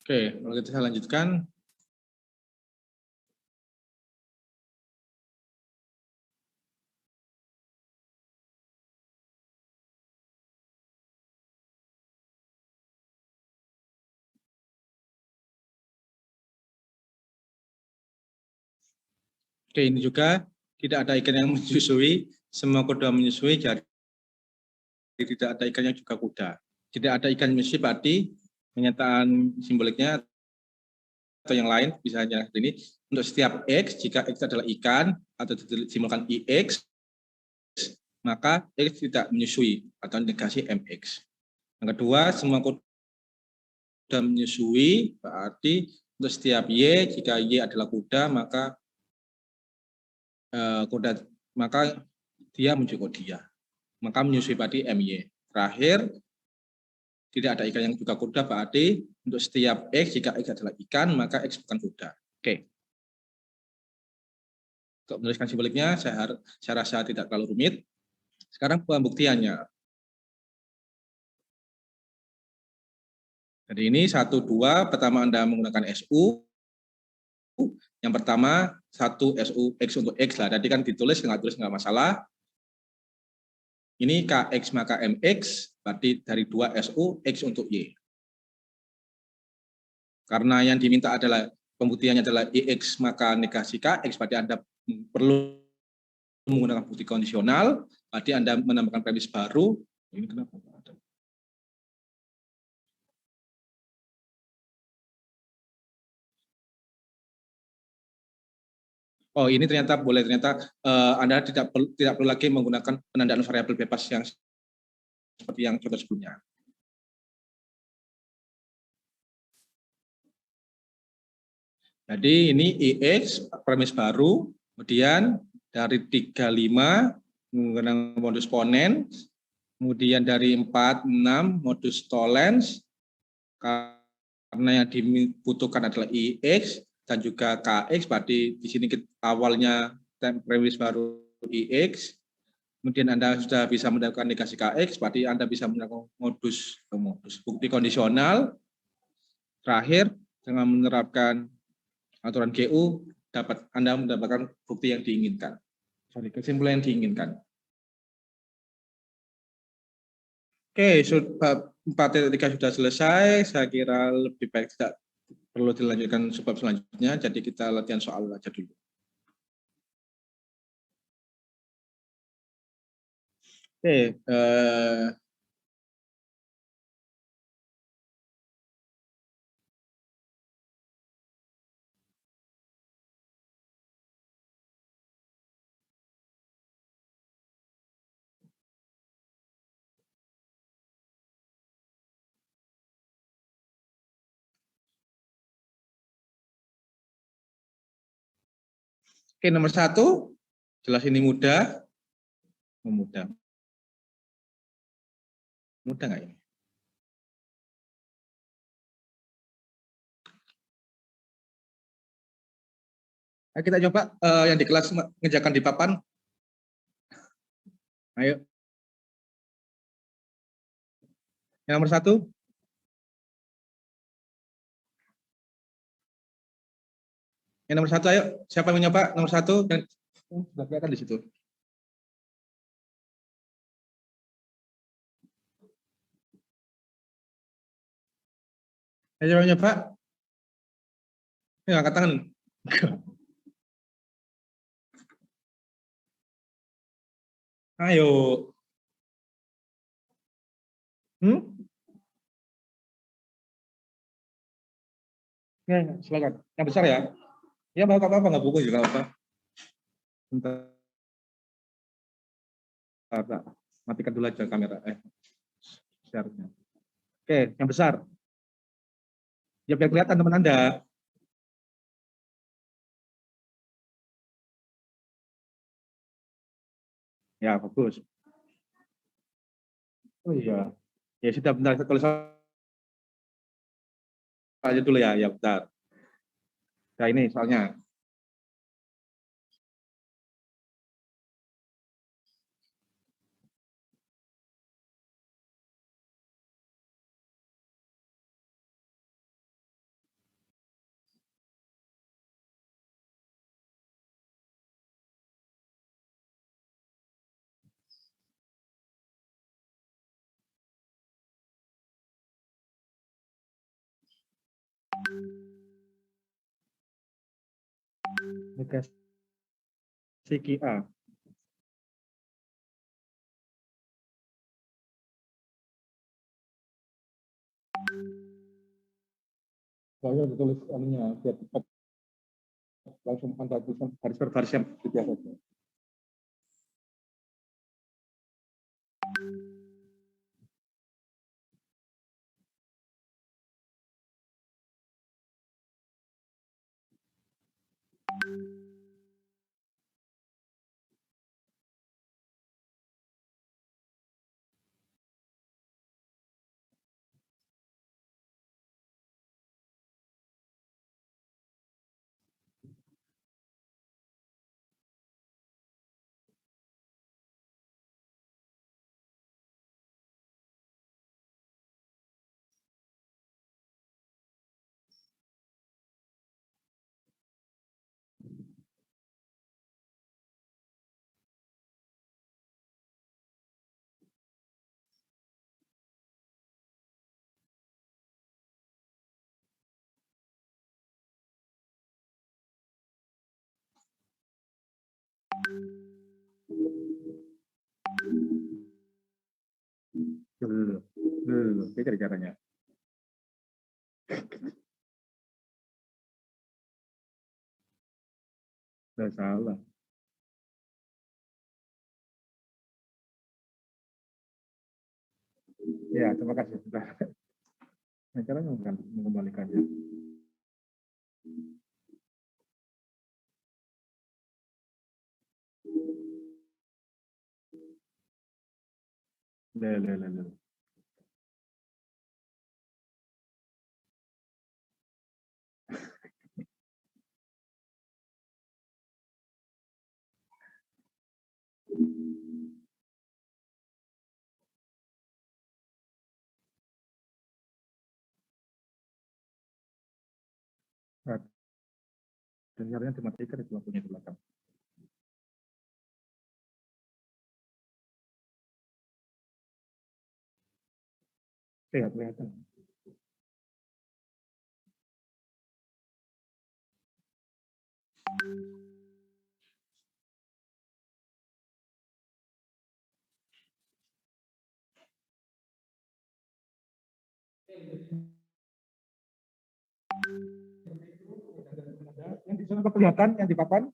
Oke, kalau kita lanjutkan. Oke, ini juga tidak ada ikan yang menyusui, semua kuda menyusui, jadi tidak ada ikan yang juga kuda. Tidak ada ikan menyusui berarti pernyataan simboliknya atau yang lain bisa hanya ini untuk setiap X, jika X adalah ikan atau disimbolkan IX, maka X tidak menyusui atau negasi MX. Yang kedua, semua kuda menyusui berarti untuk setiap Y, jika Y adalah kuda maka dia mencukup dia. Maka menyusui berarti MY. Terakhir, tidak ada ikan yang juga kuda berarti untuk setiap X, jika X adalah ikan, maka X bukan kuda. Oke. Untuk menuliskan simboliknya, saya rasa tidak terlalu rumit. Sekarang pembuktiannya. Jadi ini 1, 2, pertama Anda menggunakan SU. Yang pertama 1 SU X untuk X lah. Tadi kan ditulis, nggak tulis nggak masalah. Ini KX maka MX, berarti dari 2 SU X untuk Y. Karena yang diminta adalah pembuktiannya adalah IX maka negasi KX, berarti Anda perlu menggunakan bukti kondisional, berarti Anda menambahkan premis baru. Ini kenapa ada? Oh, ini ternyata boleh, ternyata Anda tidak perlu lagi menggunakan penandaan variabel bebas yang seperti yang contoh sebelumnya. Jadi ini IX premis baru, kemudian dari 35 menggunakan modus ponens, kemudian dari 46 modus tollens, karena yang dibutuhkan adalah IX dan juga KX, berarti di sini awalnya premis baru IX, kemudian Anda sudah bisa mendapatkan negasi KX, berarti Anda bisa menggunakan modus bukti kondisional. Terakhir, dengan menerapkan aturan GU, Anda mendapatkan bukti yang diinginkan. Kesimpulan yang diinginkan. Oke, bab 4.3 sudah selesai. Saya kira lebih baik tidak perlu dilanjutkan bab selanjutnya. Jadi kita latihan soal aja dulu. Oke, nomor 1, jelas ini mudah. Mudah nggak ini? Ayo kita coba yang di kelas ngerjakan di papan. Ayo. Yang nomor 1. Yang nomor 1, ayo. Siapa yang mencoba nomor 1? Dan sudah kelihatan di situ. Ayo coba nyoba. Ayo angkat tangan. Ayo. Ya, silakan. Yang besar ya. Ya, apa-apa, nggak buku juga apa. Bentar, matikan dulu aja kamera. Share-nya. Oke, yang besar. Ya, biar kelihatan teman Anda. Ya, bagus. Oh iya. Ya, sudah bentar. Saya tulis aja dulu ya. Ya, bentar. Nah, ini soalnya. Negasi A. Saya tulis anunya, biar cepat. Langsung antar tulisan baris per baris yang biasa. Beda caranya. Tidak salah. Ya, terima kasih. Sudah. Nah, caranya bukan mengembalikannya. Le. Nah, dan caranya dimatikan itu lampunya di belakang. Ya, kelihatan. Yang di sana kelihatan, yang di papan?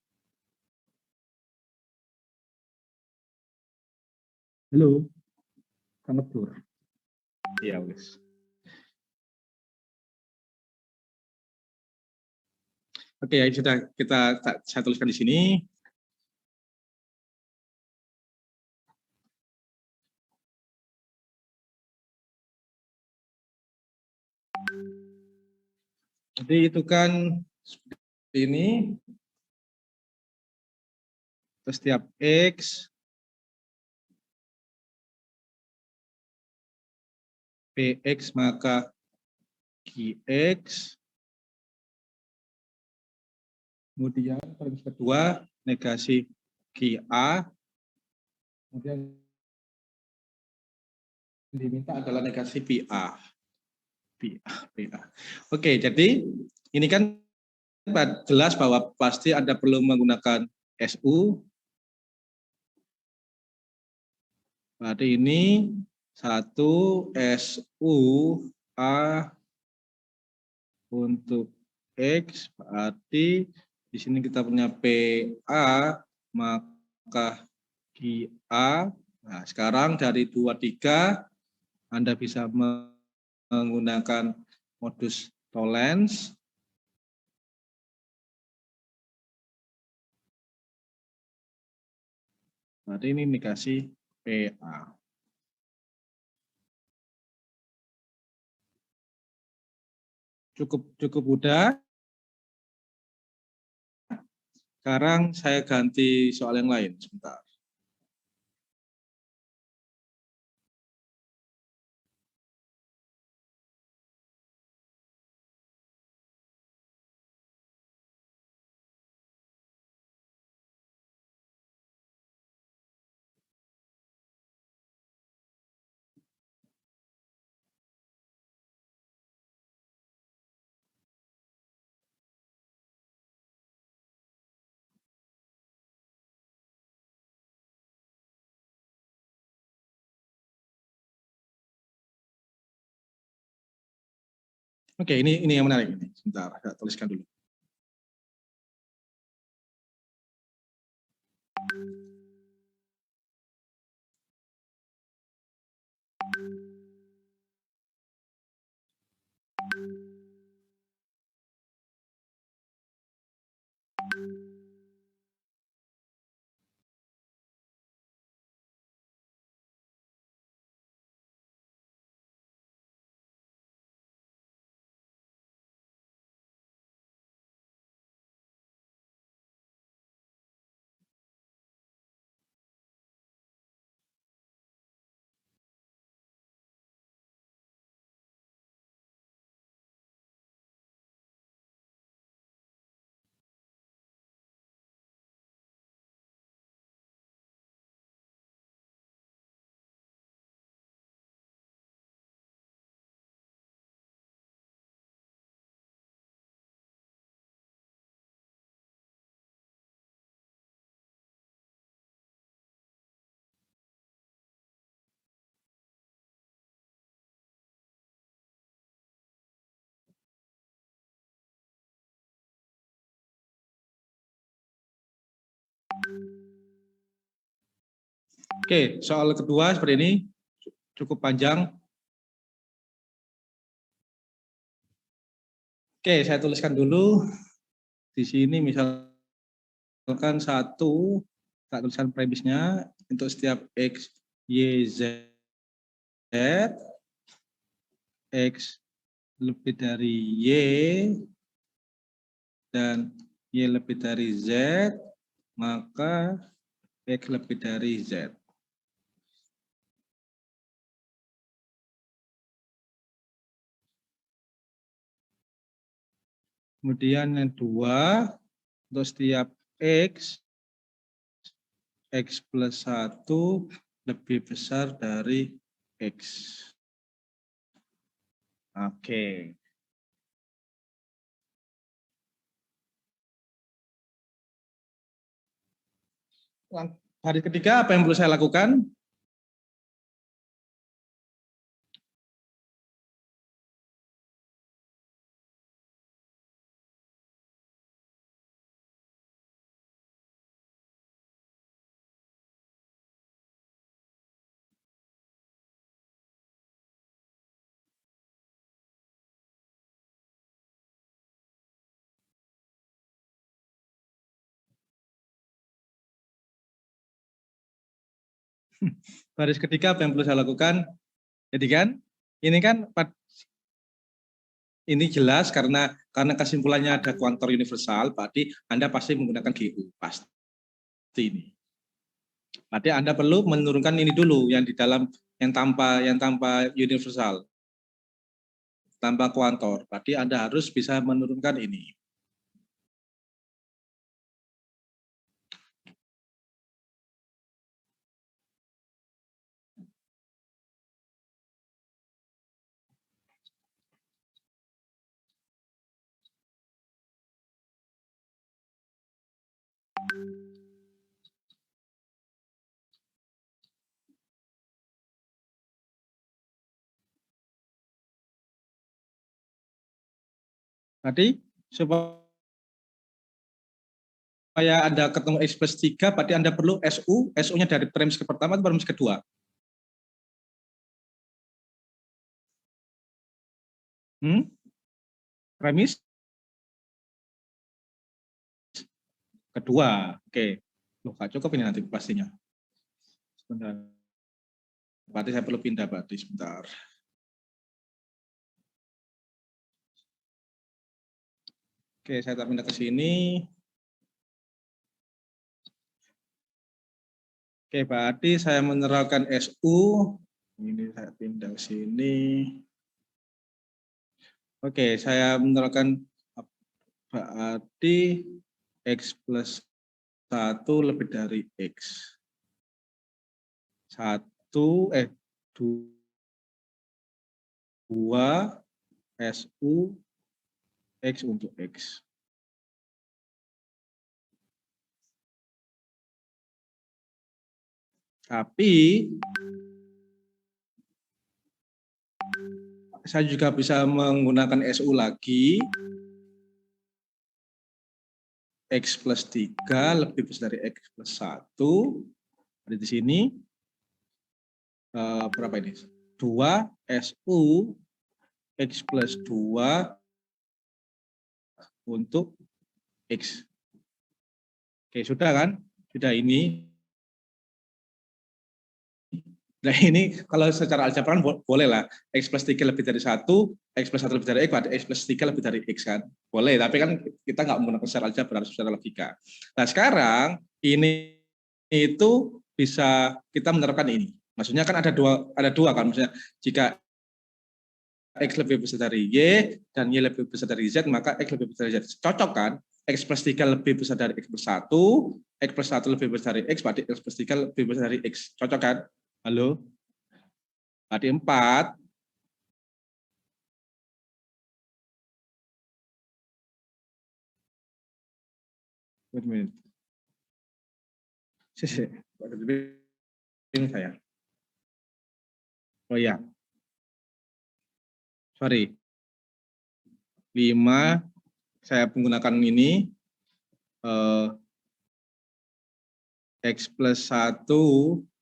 Halo, sangat blur. Iya, wes. Oke, ya sudah saya tuliskan di sini. Jadi itu kan seperti ini. Setiap X, PX maka QX. Kemudian premis kedua negasi QA. Kemudian diminta adalah negasi PA. PA. Oke, jadi ini kan jelas bahwa pasti Anda perlu menggunakan SU. Berarti ini 1 SU A untuk X, berarti di sini kita punya PA maka QA. Nah, sekarang dari 23 Anda bisa menggunakan modus tollens. Berarti ini dikasih PA. Cukup mudah. Sekarang saya ganti soal yang lain sebentar. Oke, ini yang menarik ini. Sebentar, saya tuliskan dulu. Oke, soal kedua seperti ini, cukup panjang. Oke, saya tuliskan dulu. Di sini misalkan satu, tak tuliskan premisnya, untuk setiap X, Y, Z, X lebih dari Y, dan Y lebih dari Z, maka X lebih dari Z. Kemudian yang dua, untuk setiap X plus 1 lebih besar dari X. Oke. Hari ketiga, apa yang perlu saya lakukan? Baris ketiga apa yang perlu saya lakukan? Jadi kan, ini kan ini jelas karena kesimpulannya ada kuantor universal, berarti Anda pasti menggunakan GU, pasti ini. Berarti Anda perlu menurunkan ini dulu yang di dalam yang tanpa universal, tanpa kuantor. Berarti Anda harus bisa menurunkan ini. Berarti supaya Anda ketemu X plus 3, berarti Anda perlu SU, SU-nya dari premis ke pertama atau premis kedua? Premis kedua. Oke. Loh, nggak cukup ini nanti pastinya. Sebentar. Berarti saya perlu pindah, berarti sebentar. Oke, saya tak pindah ke sini. Oke, berarti saya menerapkan SU. Ini saya pindah ke sini. Oke, saya menerapkan berarti X plus 1 lebih dari X. 2 SU X untuk X. Tapi saya juga bisa menggunakan SU lagi. X plus 3 lebih besar dari X plus 1. Ada di sini. Berapa ini? 2 SU X plus 2 untuk X. Oke, sudah kan? Sudah ini. Nah ini kalau secara aljabar boleh lah. X plus 3 lebih dari 1, X plus 1 lebih dari X, berarti X plus 3 lebih dari X kan. Boleh, tapi kan kita nggak menggunakan secara aljabar, harus secara logika. Nah sekarang ini itu bisa kita menerapkan ini. Maksudnya kan ada dua kan. Maksudnya jika X lebih besar dari Y dan Y lebih besar dari Z, maka X lebih besar dari Z. Cocok kan? X plus 3 lebih besar dari X plus 1, X plus 1 lebih besar dari X, berarti X plus 3 lebih besar dari X. Cocok kan? Halo? Berarti 4. Wait a minute. Ini saya. Oh iya. Sorry. 5, saya menggunakan ini. X plus 1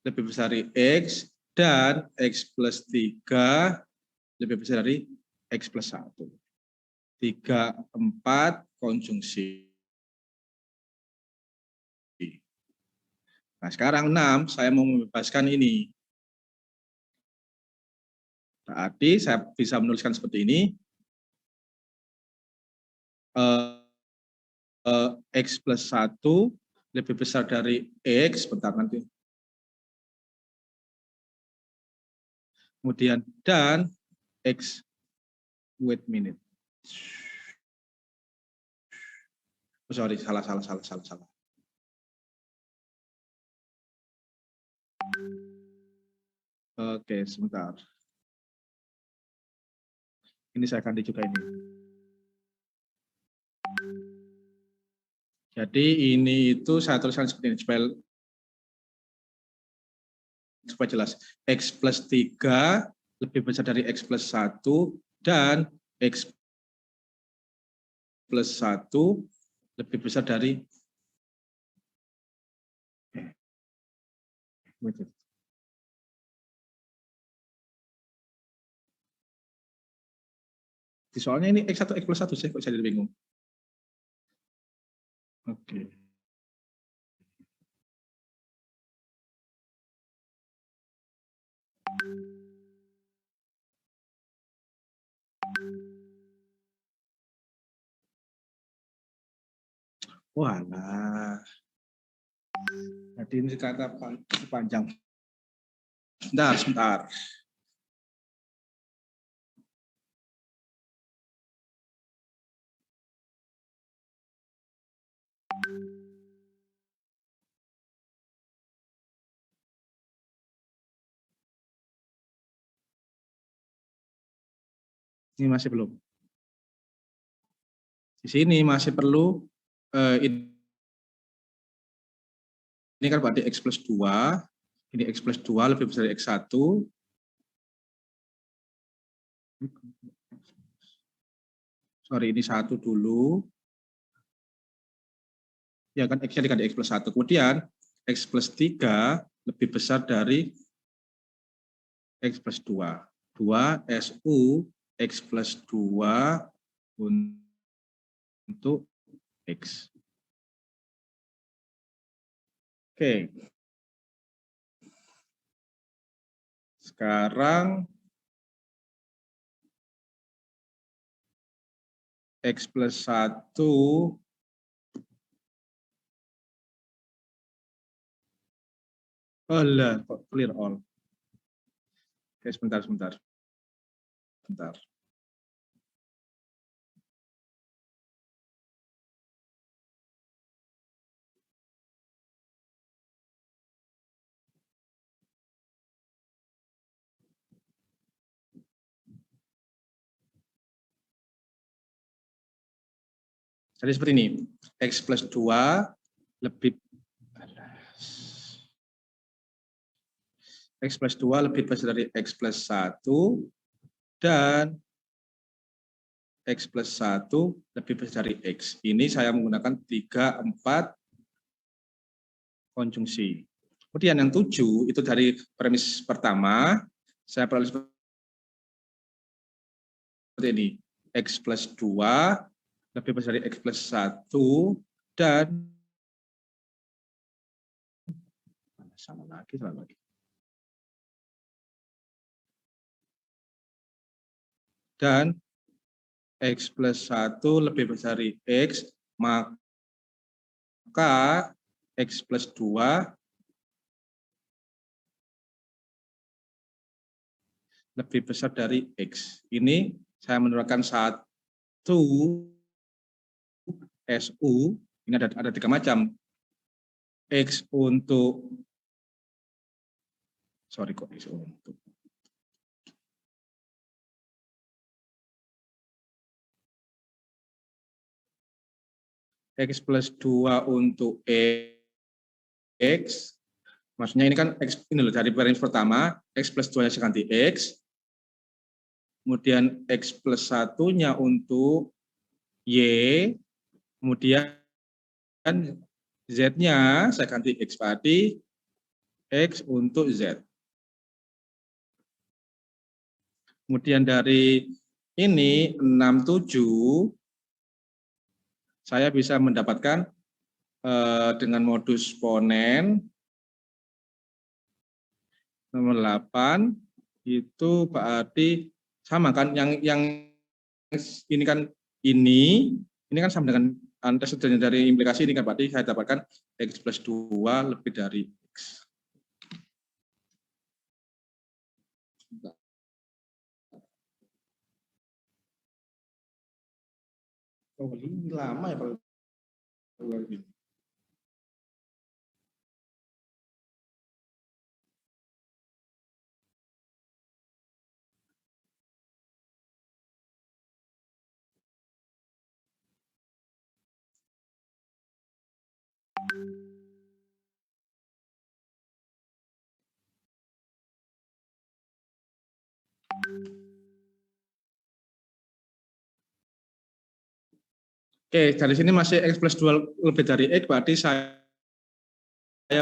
lebih besar dari X, dan X plus 3 lebih besar dari X plus 1. 3, 4, konjungsi. Nah, sekarang 6, saya mau membebaskan ini. Berarti saya bisa menuliskan seperti ini. X plus 1 lebih besar dari X, bentar nanti. Kemudian, dan X, wait minute. Oh, sorry, salah. Oke, sebentar. Ini saya ganti juga ini. Jadi ini itu saya tuliskan seperti ini supaya jelas. X plus 3 lebih besar dari X plus 1 dan X plus 1 lebih besar dari soalnya ini X1 X plus 1 sih, kok saya jadi bingung. Oke. Walah. Jadi ini kata panjang. Sebentar. Ini masih belum. Di sini masih perlu ini kan berarti X plus 2, ini X plus 2 lebih besar dari X1. Sorry, ini 1 dulu. Ya kan, X-nya diganti X plus 1. Kemudian, X plus 3 lebih besar dari X plus 2. 2 SU X plus 2 untuk X. Oke. Sekarang X plus 1 kok clear all. Oke, sebentar. Jadi seperti ini, X plus 2 lebih X plus 2 lebih besar dari X plus 1 dan X plus 1 lebih besar dari X. Ini saya menggunakan 3, 4 konjungsi. Kemudian yang 7 itu dari premis pertama, saya peroleh seperti ini. X plus 2 lebih besar dari X plus 1 dan salah lagi. Dan X plus 1 lebih besar dari X, maka X plus 2 lebih besar dari X. Ini saya menerapkan 1 SU, ini ada 3 macam. X untuk, sorry kok X untuk. X plus 2 untuk X, maksudnya ini kan X, ini loh dari premis pertama, X plus 2-nya saya ganti X, kemudian X plus 1-nya untuk Y, kemudian Z-nya saya ganti X berarti X untuk Z. Kemudian dari ini 67, saya bisa mendapatkan dengan modus ponen nomor 8 itu berarti sama kan, yang ini kan ini kan sama dengan antesidennya dari implikasi ini kan, berarti saya dapatkan X plus 2 lebih dari X. Oh, ini lama ya kalau ini. Oke, dari sini masih X plus 2 lebih dari X, berarti saya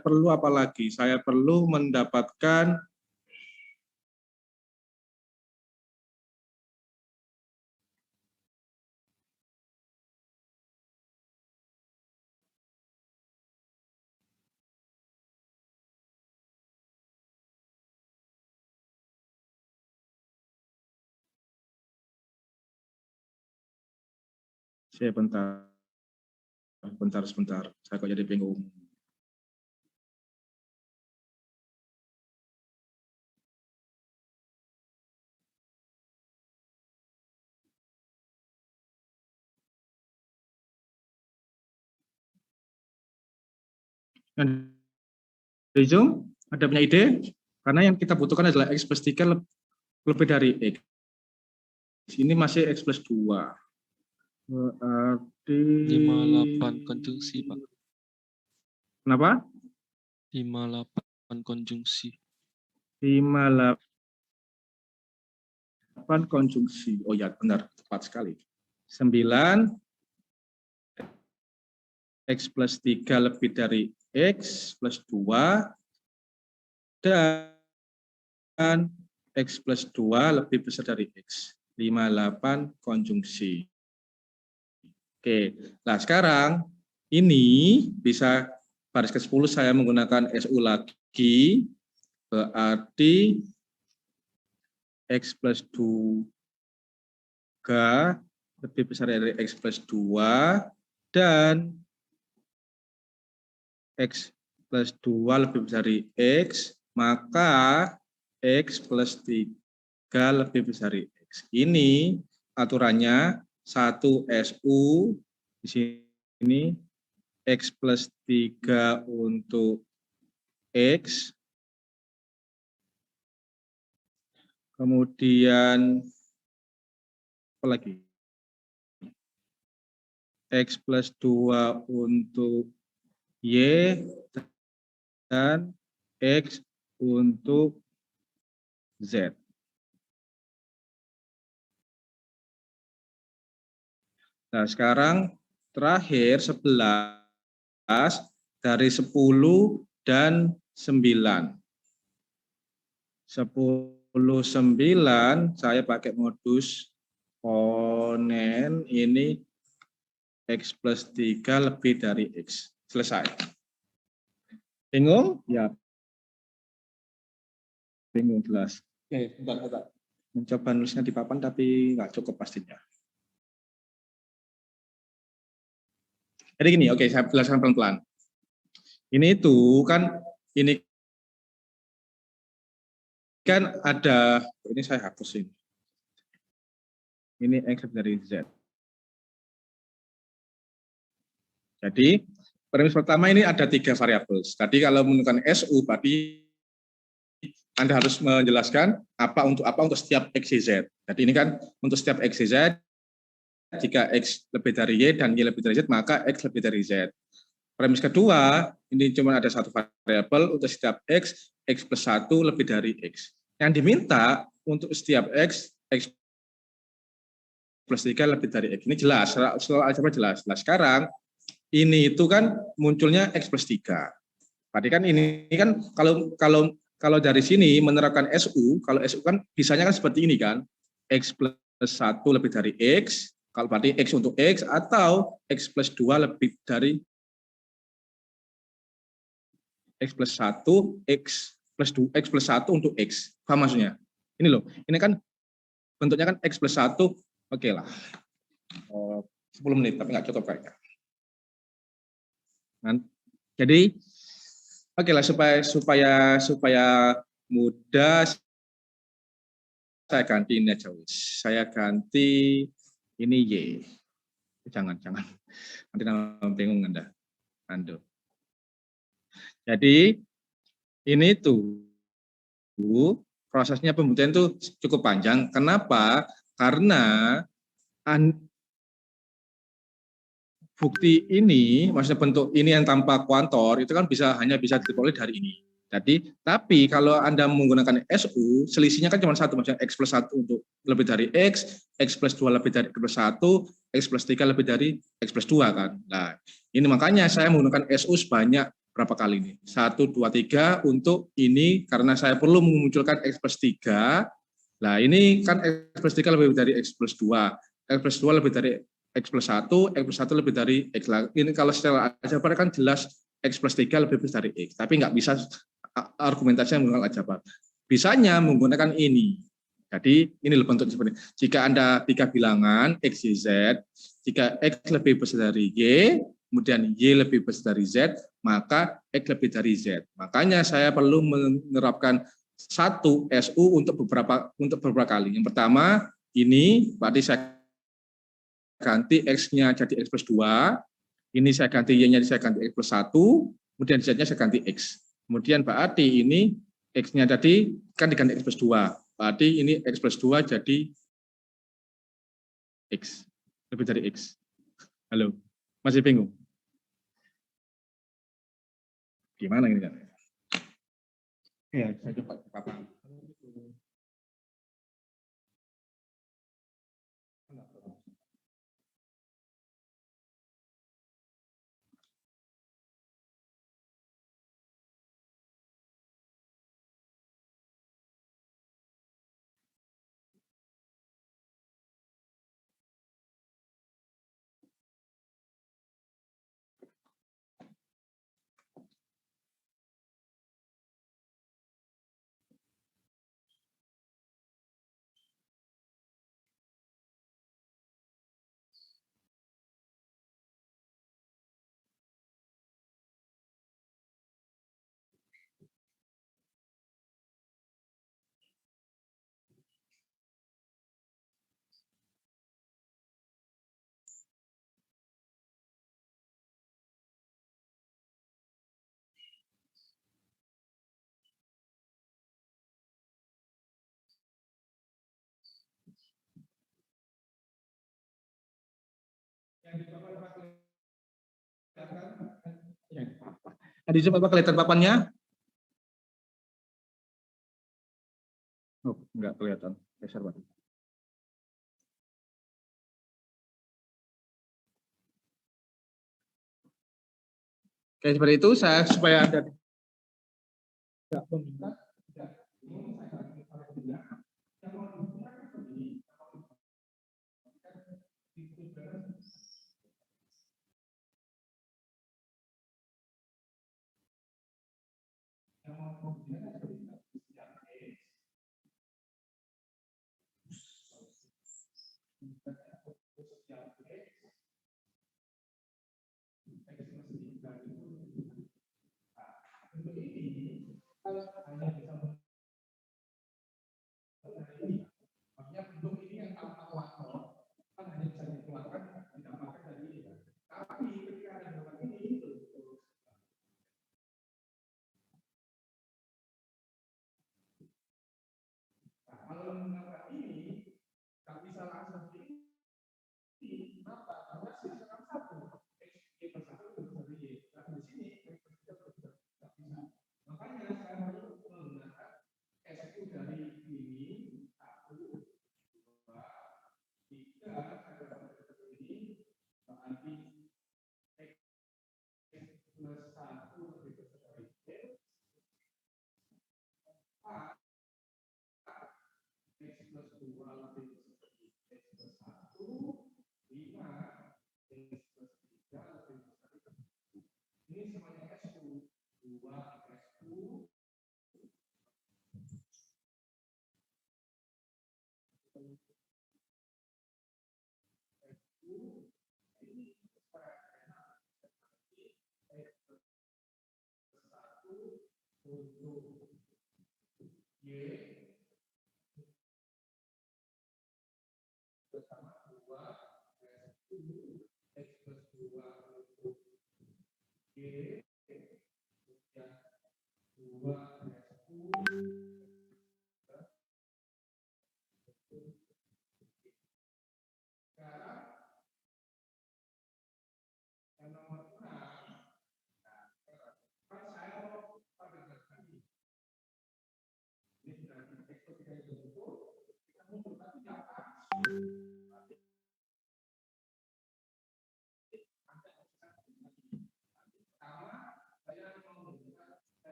perlu apa lagi? Saya perlu mendapatkan sebentar, saya kok jadi bingung. Dari Zoom, ada punya ide? Karena yang kita butuhkan adalah X plus 3 lebih dari X. Ini masih X plus 2. Berarti 58 konjungsi, Pak. Kenapa? 58 konjungsi. 58 konjungsi. Oh ya, benar, tepat sekali. 9 X plus 3 lebih dari X plus 2 dan X plus 2 lebih besar dari X. 58 konjungsi. Oke, nah sekarang ini bisa baris ke-10 saya menggunakan SU lagi, berarti X plus 2 lebih besar dari X plus 2 dan X plus 2 lebih besar dari X, maka X plus 3 lebih besar dari X. Ini aturannya 1 SU, di sini X plus 3 untuk X, kemudian apa lagi? X plus 2 untuk Y dan X untuk Z. Nah, sekarang terakhir 11 dari 10 dan 9. 10, 9 saya pakai modus ponen ini X plus 3 lebih dari X. Selesai. Bingung? Ya. Bingung jelas. Oke, bentar. Mencoba nulisnya di papan tapi nggak cukup pastinya. Jadi gini, oke, saya jelaskan pelan-pelan. Ini itu kan, ini kan ada, ini saya hapus ini. Ini X dari Z. Jadi, premis pertama ini ada 3 variabel. Tadi kalau menggunakan SU, berarti Anda harus menjelaskan apa untuk setiap X, Z. Jadi ini kan untuk setiap X, Z, jika X lebih dari Y dan Y lebih dari Z, maka X lebih dari Z. Premis kedua, ini cuma ada satu variabel untuk setiap X, X plus 1 lebih dari X. Yang diminta untuk setiap X, X plus 3 lebih dari X. Ini jelas, soal aljabar jelas. Nah, sekarang ini itu kan munculnya X plus 3. Berarti kan ini kan kalau dari sini menerapkan SU, kalau SU kan bisanya kan seperti ini kan, X plus 1 lebih dari X, kalau berarti X untuk X, atau X plus 2 lebih dari X plus 1, X plus 2, X plus 1 untuk X. Paham maksudnya? Ini loh, ini kan bentuknya kan X plus 1, oke lah. 10 menit, tapi nggak cukup kayaknya. Jadi, oke lah, supaya mudah, saya ganti ini aja, wis. Saya ganti ini Y. Jangan. Nanti nama bingung Anda. Ando. Jadi, ini tuh prosesnya pembuktian itu cukup panjang. Kenapa? Karena bukti ini, maksudnya bentuk ini yang tanpa kuantor, itu kan hanya bisa diperoleh dari ini. Jadi, tapi kalau Anda menggunakan SU, selisihnya kan cuma satu, maksudnya X plus 1 untuk lebih dari X plus 2 lebih dari X plus 1, X plus 3 lebih dari X plus 2 kan. Nah, ini makanya saya menggunakan SU sebanyak berapa kali ini? 1, 2, 3 untuk ini, karena saya perlu memunculkan X plus 3. Nah, ini kan X plus 3 lebih dari X plus 2. X plus 2 lebih dari X plus 1, X plus 1 lebih dari X. Ini kalau secara aljabar kan jelas X plus 3 lebih besar dari X. Tapi nggak bisa argumentasinya menggunakan aljabar. Bisanya menggunakan ini. Jadi ini bentuk seperti ini. Jika Anda 3 bilangan X, Y, Z, jika X lebih besar dari Y, kemudian Y lebih besar dari Z, maka X lebih dari Z. Makanya saya perlu menerapkan satu SU untuk beberapa kali. Yang pertama, ini berarti saya ganti X-nya jadi X plus 2, ini saya ganti Y-nya saya ganti X plus 1, kemudian Z-nya saya ganti X. Kemudian berarti ini X-nya tadi kan diganti X plus 2, berarti ini X plus 2 jadi X, lebih dari X. Halo, masih bingung? Gimana ini kan? Ya, saya coba paparan. Tadi coba kelihatan papannya? Oh, enggak kelihatan. Geser, Pak. Oke, seperti itu saya supaya Anda tidak meminta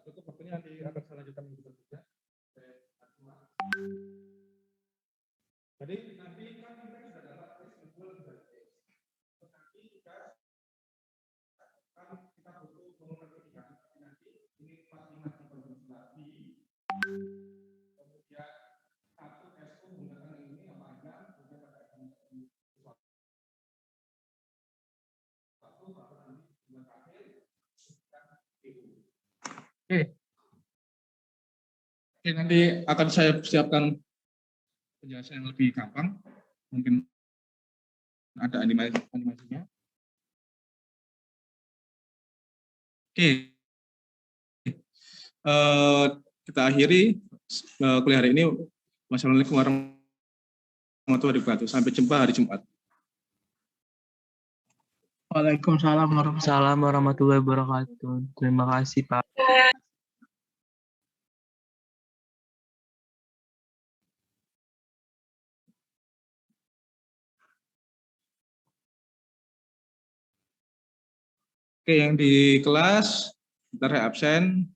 Tutup waktunya nanti akan saya lanjutkan minggu berikutnya. Jadi nanti kan kita sudah dapat kesimpulan dari tetapi kita kan kita butuh mengertikan tapi nanti ini masing-masing konsumsi lagi. Kemudian satu SU menggunakan ini apa aja, kemudian ada satu baru nanti bulan akhir kita Oke. Oke, nanti akan saya siapkan penjelasan yang lebih gampang. Mungkin ada animasinya. Oke. Kita akhiri kuliah hari ini. Wassalamualaikum warahmatullahi wabarakatuh. Sampai jumpa hari Jumat. Waalaikumsalam warahmatullahi Salam warahmatullahi wabarakatuh. Terima kasih, Pak. Oke, yang di kelas, bentar ya absen.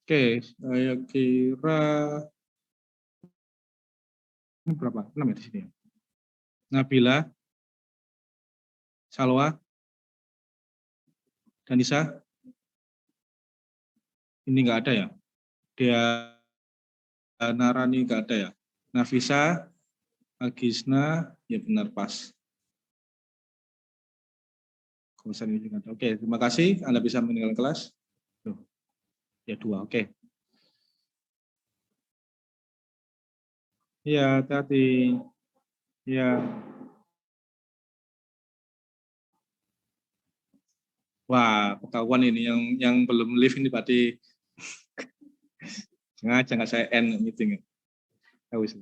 Oke, saya kira ini berapa? 6 ya di sini. Nabila, Salwa, Danisa. Ini nggak ada ya. Dia Narani nggak ada ya. Nafisa, Agisna, ya benar pas. Kosan ini juga ada. Oke, terima kasih. Anda bisa meninggalkan kelas. Tuh. Ya 2, oke. Ya, hati-hati. Ya. Wah, ketahuan ini yang belum live ini berarti sengaja nggak saya end meeting. Tahu sih.